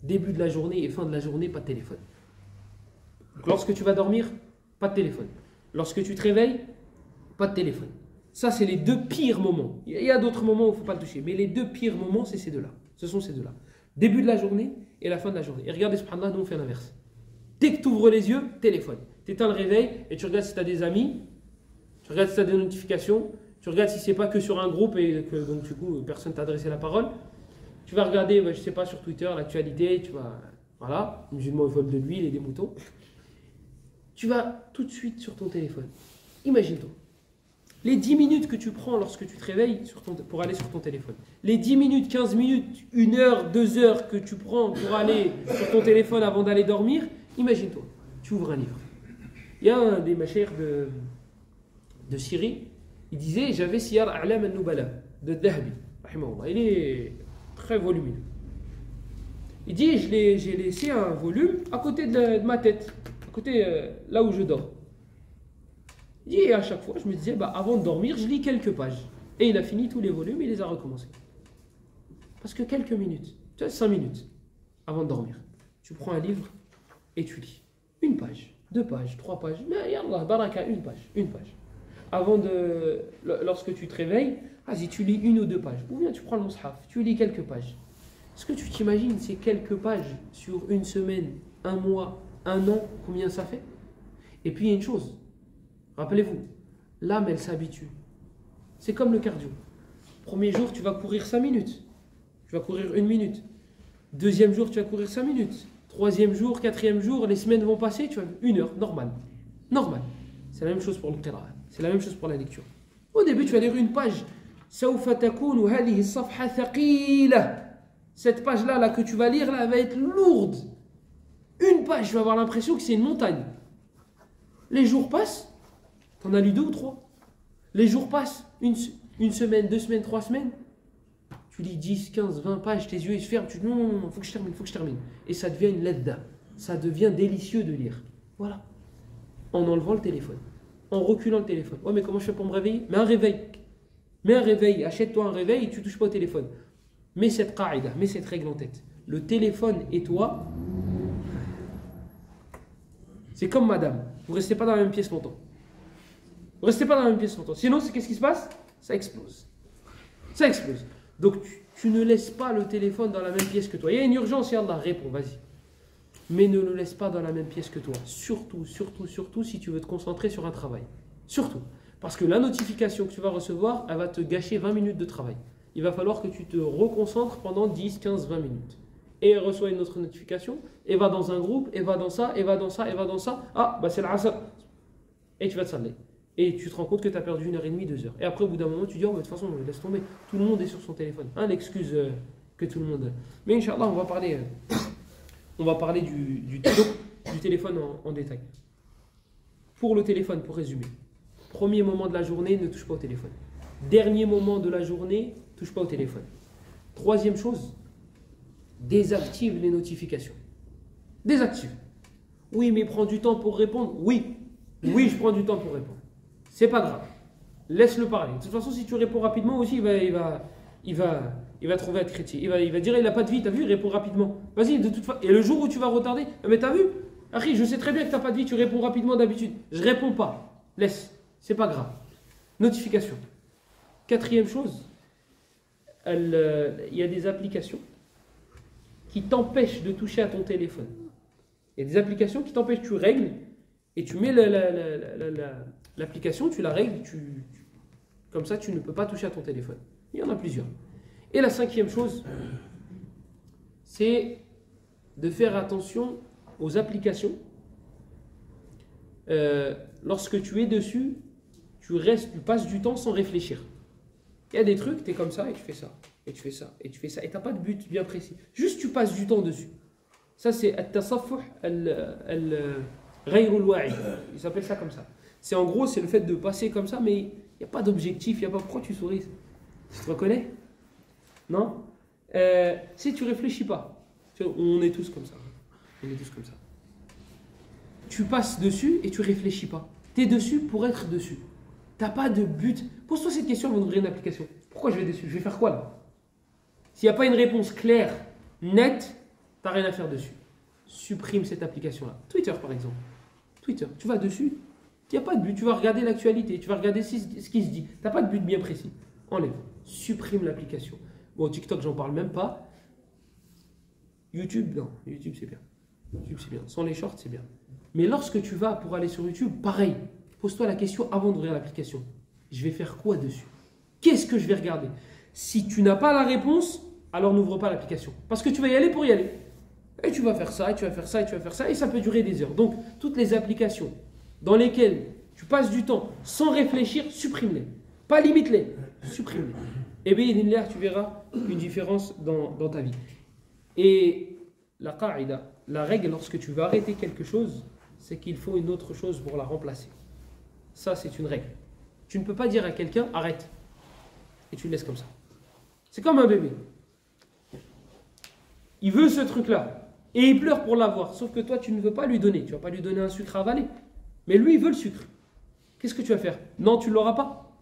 début de la journée et fin de la journée, pas de téléphone. Donc, lorsque tu vas dormir, pas de téléphone. Lorsque tu te réveilles, pas de téléphone. Ça, c'est les deux pires moments. Il y a d'autres moments où il ne faut pas le toucher. Mais les deux pires moments, c'est ces deux-là. Ce sont ces deux-là. Début de la journée et la fin de la journée. Et regardez, subhanallah, nous on fait l'inverse. Dès que tu ouvres les yeux, téléphone. Tu éteins le réveil et tu regardes si tu as des amis. Tu regardes si tu as des notifications. Tu regardes si c'est pas que sur un groupe et que donc du coup personne t'a adressé la parole. Tu vas regarder, je sais pas, sur Twitter, l'actualité, tu vas, voilà, musulman au vol de l'huile et des moutons. Tu vas tout de suite sur ton téléphone. Imagine-toi. Les 10 minutes que tu prends lorsque tu te réveilles pour aller sur ton téléphone. Les 10 minutes, 15 minutes, 1 heure, 2 heures que tu prends pour aller sur ton téléphone avant d'aller dormir, imagine-toi. Tu ouvres un livre. Il y a un des machères de Syrie. Il disait, j'avais Siyar A'lam al-Nubala de Dhahabi. Il est très volumineux. Il dit, j'ai laissé un volume à côté de ma tête, à côté là où je dors. Il dit, et à chaque fois, je me disais, avant de dormir, je lis quelques pages. Et il a fini tous les volumes et il les a recommencés. Parce que quelques minutes, tu as 5 minutes avant de dormir, tu prends un livre et tu lis. 1 page, 2 pages, 3 pages, mais yallah, baraka, 1 page, 1 page. Lorsque tu te réveilles, vas-y, tu lis 1 ou 2 pages. Ou bien tu prends le mushaf, tu lis quelques pages. Est-ce que tu t'imagines ces quelques pages sur 1 semaine, 1 mois, 1 an, combien ça fait? Et puis il y a une chose, rappelez-vous, l'âme elle s'habitue. C'est comme le cardio. Premier jour, tu vas courir 5 minutes. Tu vas courir 1 minute. Deuxième jour, tu vas courir 5 minutes. Troisième jour, quatrième jour, les semaines vont passer, tu vas 1 heure, normal. Normal. C'est la même chose pour le qira'a. C'est la même chose pour la lecture. Au début, tu vas lire 1 page. Cette page-là là, que tu vas lire, là, elle va être lourde. 1 page, tu vas avoir l'impression que c'est une montagne. Les jours passent, tu en as lu 2 ou 3. Les jours passent, une semaine, 2 semaines, 3 semaines. Tu lis 10, 15, 20 pages, tes yeux ils se ferment, tu dis non, il faut que je termine. Et ça devient une ladda. Ça devient délicieux de lire. Voilà. En enlevant le téléphone. En reculant le téléphone. Ouais, mais comment je fais pour me réveiller? Mets un réveil. Achète-toi un réveil et tu ne touches pas au téléphone. Mets cette qaïda, mets cette règle en tête. Le téléphone et toi, c'est comme madame. Vous ne restez pas dans la même pièce longtemps. Sinon, qu'est-ce qui se passe? Ça explose. Donc, tu ne laisses pas le téléphone dans la même pièce que toi. Il y a une urgence, ya Allah, réponds, vas-y. Mais ne le laisse pas dans la même pièce que toi. Surtout, si tu veux te concentrer sur un travail. Surtout. Parce que la notification que tu vas recevoir, elle va te gâcher 20 minutes de travail. Il va falloir que tu te reconcentres pendant 10, 15, 20 minutes. Et elle reçoit une autre notification, et va dans un groupe, et va dans ça. Ah, c'est l'asr. Et tu vas te saler. Et tu te rends compte que tu as perdu 1h30, 2 heures. Et après, au bout d'un moment, tu dis, oh, de toute façon, laisse tomber. Tout le monde est sur son téléphone. L'excuse que tout le monde a. Mais Inch'Allah, on va parler du téléphone en détail. Pour le téléphone, pour résumer. Premier moment de la journée, ne touche pas au téléphone. Dernier moment de la journée, touche pas au téléphone. Troisième chose, désactive les notifications. Désactive. Oui, mais prends du temps pour répondre. Oui. Oui, je prends du temps pour répondre. C'est pas grave. Laisse-le parler. De toute façon, si tu réponds rapidement aussi, il va trouver à te critiquer. Il va dire il n'a pas de vie, t'as vu, il répond rapidement. Vas-y, de toute façon. Et le jour où tu vas retarder, mais t'as vu, Harry, je sais très bien que t'as pas de vie, tu réponds rapidement d'habitude. Je réponds pas. Laisse. C'est pas grave. Notification. Quatrième chose, il y a des applications qui t'empêchent de toucher à ton téléphone. Il y a des applications qui t'empêchent, tu règles et tu mets l'application, tu la règles, comme ça tu ne peux pas toucher à ton téléphone. Il y en a plusieurs. Et la cinquième chose, c'est de faire attention aux applications. Lorsque tu es dessus, tu passes du temps sans réfléchir. Il y a des trucs, tu es comme ça et tu fais ça, et tu fais ça, et tu fais ça, et tu n'as pas de but bien précis. Juste tu passes du temps dessus. Ça c'est at-tasaffuh al-ghayr al-wa'i. Il s'appelle ça comme ça. C'est en gros, c'est le fait de passer comme ça, mais il n'y a pas d'objectif, il n'y a pas pourquoi tu souris. Tu te reconnais? Non? Si tu réfléchis pas, on est tous comme ça. On est tous comme ça. Tu passes dessus et tu réfléchis pas. Tu es dessus pour être dessus. Tu n'as pas de but. Pose-toi cette question avant d'ouvrir une application. Pourquoi je vais dessus? Je vais faire quoi là? S'il n'y a pas une réponse claire, nette, tu n'as rien à faire dessus. Supprime cette application-là. Twitter par exemple. Twitter, tu vas dessus, il n'y a pas de but. Tu vas regarder l'actualité, tu vas regarder ce qui se dit. Tu n'as pas de but bien précis. Enlève. Supprime l'application. Bon, TikTok, j'en parle même pas. YouTube, non. YouTube, c'est bien. YouTube, c'est bien. Sans les shorts, c'est bien. Mais lorsque tu vas pour aller sur YouTube, pareil. Pose-toi la question avant d'ouvrir l'application. Je vais faire quoi dessus? Qu'est-ce que je vais regarder? Si tu n'as pas la réponse, alors n'ouvre pas l'application. Parce que tu vas y aller pour y aller. Et tu vas faire ça, et tu vas faire ça, et tu vas faire ça, et ça peut durer des heures. Donc, toutes les applications dans lesquelles tu passes du temps sans réfléchir, supprime-les. Pas limite-les, supprime-les. Et bien, tu verras une différence dans ta vie. Et la qa'ida, la règle lorsque tu veux arrêter quelque chose, c'est qu'il faut une autre chose pour la remplacer. Ça, c'est une règle. Tu ne peux pas dire à quelqu'un, arrête. Et tu le laisses comme ça. C'est comme un bébé. Il veut ce truc-là. Et il pleure pour l'avoir. Sauf que toi, tu ne veux pas lui donner. Tu ne vas pas lui donner un sucre à avaler. Mais lui, il veut le sucre. Qu'est-ce que tu vas faire? Non, tu ne l'auras pas.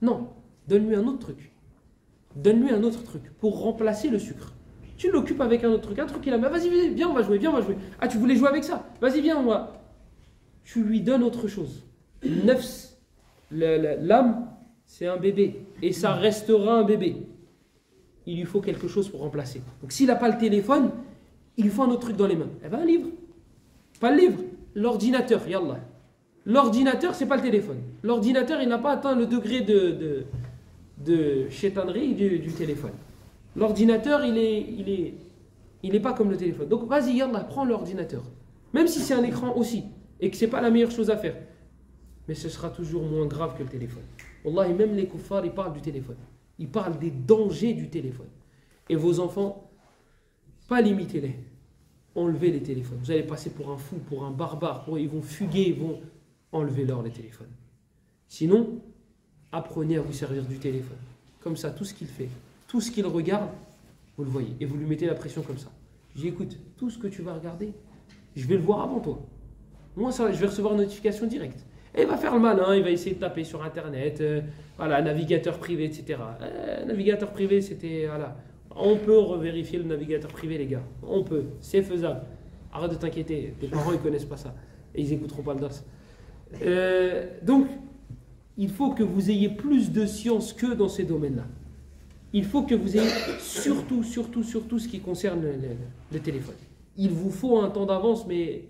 Non. Donne-lui un autre truc. Donne-lui un autre truc pour remplacer le sucre. Tu l'occupes avec un autre truc. Un truc qu'il a. Vas-y, viens, on va jouer. Viens, on va jouer. Ah, tu voulais jouer avec ça? Vas-y, viens, on va. Tu lui donnes autre chose. Nefs, l'âme, c'est un bébé. Et ça restera un bébé. Il lui faut quelque chose pour remplacer. Donc s'il n'a pas le téléphone, il lui faut un autre truc dans les mains. Eh bien un livre. Pas le livre, l'ordinateur, yallah. L'ordinateur, c'est pas le téléphone. L'ordinateur, il n'a pas atteint le degré de chétanerie du téléphone. L'ordinateur, il est pas comme le téléphone. Donc vas-y, yallah, prends l'ordinateur. Même si c'est un écran aussi, et que c'est pas la meilleure chose à faire. Mais ce sera toujours moins grave que le téléphone. Wallahi, même les kuffars, ils parlent du téléphone. Ils parlent des dangers du téléphone. Et vos enfants, pas limitez-les. Enlevez les téléphones. Vous allez passer pour un fou, pour un barbare. Ils vont fuguer, ils vont enlever leur les téléphones. Sinon, apprenez à vous servir du téléphone. Comme ça, tout ce qu'il fait, tout ce qu'il regarde, vous le voyez. Et vous lui mettez la pression comme ça. Je dis, écoute, tout ce que tu vas regarder, je vais le voir avant toi. Moi, ça, je vais recevoir une notification directe. Et il va faire le malin, il va essayer de taper sur Internet, voilà, navigateur privé, etc. Navigateur privé, c'était, voilà. On peut revérifier le navigateur privé, les gars. On peut, c'est faisable. Arrête de t'inquiéter, tes parents, ils connaissent pas ça. Et ils n'écouteront pas le DAS. Donc, il faut que vous ayez plus de science qu'eux dans ces domaines-là. Il faut que vous ayez surtout ce qui concerne le téléphone. Il vous faut un temps d'avance, mais...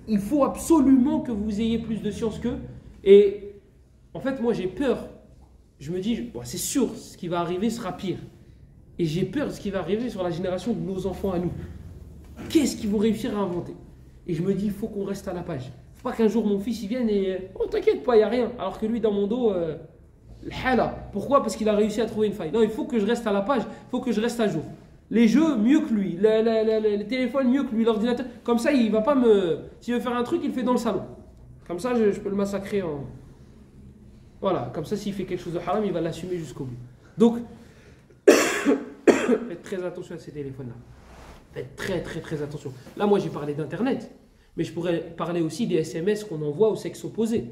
Il faut absolument que vous ayez plus de science qu'eux. Et en fait, moi, j'ai peur. Je me dis, bon, c'est sûr, ce qui va arriver sera pire. Et j'ai peur de ce qui va arriver sur la génération de nos enfants à nous. Qu'est-ce qu'ils vont réussir à inventer? Et je me dis, il faut qu'on reste à la page. Il ne faut pas qu'un jour mon fils il vienne et oh, t'inquiète pas, il n'y a rien. Alors que lui, dans mon dos, l'hala. Pourquoi? Parce qu'il a réussi à trouver une faille. Non, il faut que je reste à la page, il faut que je reste à jour. Les jeux, mieux que lui. Le téléphone, mieux que lui. L'ordinateur. Comme ça, il ne va pas me. S'il veut faire un truc, il le fait dans le salon. Comme ça, je peux le massacrer en. Voilà. Comme ça, s'il fait quelque chose de haram, il va l'assumer jusqu'au bout. Donc, faites très attention à ces téléphones-là. Faites très très très attention. Là, moi j'ai parlé d'Internet, mais je pourrais parler aussi des SMS qu'on envoie au sexe opposé,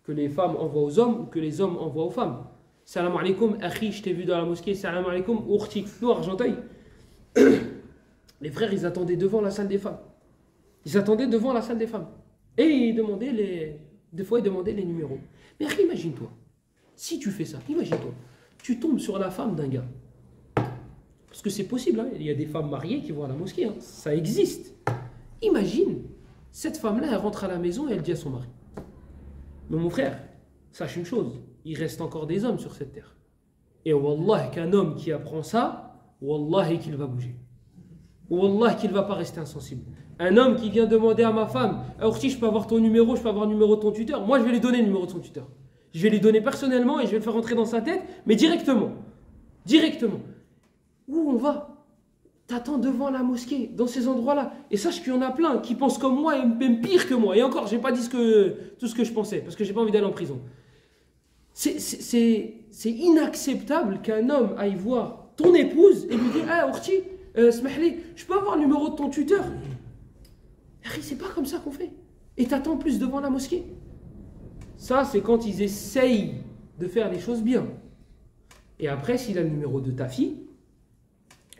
que les femmes envoient aux hommes ou que les hommes envoient aux femmes. Salam alaikum, akhi, je t'ai vu dans la mosquée. Salam alaikum, ourti. Nous, Argenteuil, les frères, ils attendaient devant la salle des femmes. Ils attendaient devant la salle des femmes. Et ils demandaient des fois, ils demandaient les numéros. Mais akhi, imagine-toi, si tu fais ça, imagine-toi, tu tombes sur la femme d'un gars. Parce que c'est possible, hein. Il y a des femmes mariées qui vont à la mosquée, hein. Ça existe. Imagine, cette femme-là, elle rentre à la maison et elle dit à son mari, mais mon frère, sache une chose, il reste encore des hommes sur cette terre. Et wallah, qu'un homme qui apprend ça, wallah qu'il va bouger. Wallah qu'il ne va pas rester insensible. Un homme qui vient demander à ma femme, Orti, je peux avoir ton numéro, je peux avoir le numéro de ton tuteur. Moi, je vais lui donner le numéro de son tuteur. Je vais lui donner personnellement et je vais le faire rentrer dans sa tête, mais directement. Directement. Où on va? T'attends devant la mosquée, dans ces endroits-là. Et sache qu'il y en a plein qui pensent comme moi et même pire que moi. Et encore, je n'ai pas dit tout ce que je pensais, parce que je n'ai pas envie d'aller en prison. C'est inacceptable qu'un homme aille voir ton épouse et lui dire, ah, Orti, smahli, je peux avoir le numéro de ton tuteur? C'est pas comme ça qu'on fait. Et t'attends plus devant la mosquée. Ça, c'est quand ils essayent de faire les choses bien. Et après, s'il a le numéro de ta fille,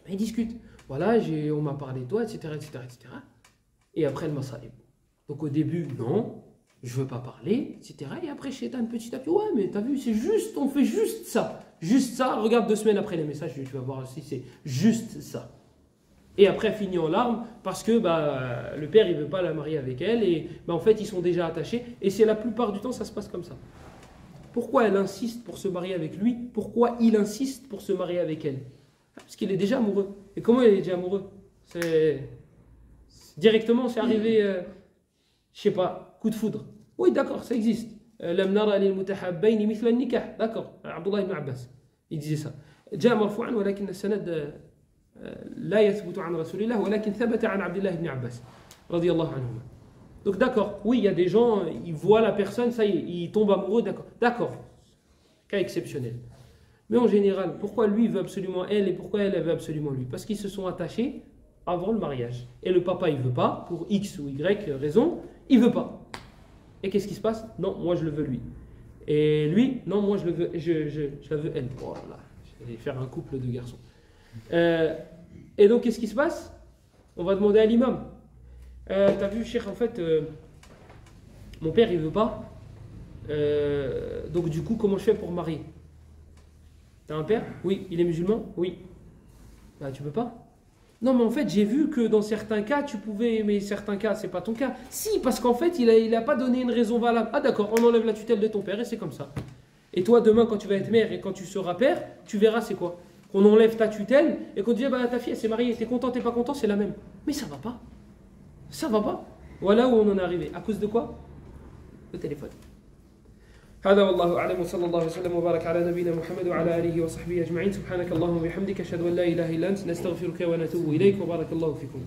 ils discutent. Voilà, on m'a parlé de toi, etc., etc., etc. Et après, le masalib. Donc au début, non, je veux pas parler, etc. Et après, Shaitan, petit à petit, ouais, mais t'as vu, c'est juste, on fait juste ça. Juste ça, regarde 2 semaines après les messages, tu vas voir si c'est juste ça. Et après, finit en larmes parce que le père, il veut pas la marier avec elle. Et en fait, ils sont déjà attachés. Et c'est la plupart du temps, ça se passe comme ça. Pourquoi elle insiste pour se marier avec lui? Pourquoi il insiste pour se marier avec elle? Parce qu'il est déjà amoureux. Et comment il est déjà amoureux? Directement, c'est arrivé, je sais pas, coup de foudre. Oui, d'accord, ça existe. Lam nara lil mutahabbayni mithla an-nikah. D'accord, Abdullah ibn Abbas, il disait ça. جاء مرفوعا ولكن السند لا يثبت عن رسول الله ولكن ثبت عن عبد الله بن عباس رضي الله عنهما. Donc d'accord, oui, il y a des gens, ils voient la personne, ça y est, ils tombent amoureux, d'accord, cas exceptionnel. Mais en général, pourquoi lui veut absolument elle et pourquoi elle veut absolument lui? Parce qu'ils se sont attachés avant le mariage. Et le papa, il veut pas, pour X ou Y raison, il veut pas. Et qu'est-ce qui se passe? Non, moi je le veux lui. Et lui, non, moi je le veux, je la veux elle. Voilà, je vais faire un couple de garçons. Et donc qu'est-ce qui se passe? On va demander à l'imam. T'as vu, Cheikh, en fait, mon père il veut pas. Donc du coup, comment je fais pour marier? T'as un père? Oui. Il est musulman? Oui. Bah tu peux pas? Non, mais en fait, j'ai vu que dans certains cas, tu pouvais, mais certains cas, c'est pas ton cas. Si, parce qu'en fait, il a pas donné une raison valable. Ah d'accord, on enlève la tutelle de ton père et c'est comme ça. Et toi, demain, quand tu vas être mère et quand tu seras père, tu verras c'est quoi? Qu'on enlève ta tutelle et qu'on te dit, bah ta fille, elle s'est mariée, t'es content, t'es pas content, c'est la même. Mais ça va pas. Ça va pas. Voilà où on en est arrivé. À cause de quoi? Le téléphone. هذا والله أعلم وصلى الله وسلم وبارك على نبينا محمد وعلى آله وصحبه أجمعين سبحانك اللهم وبحمدك أشهد أن لا إله إلا أنت نستغفرك ونتوب إليك وبارك الله فيكم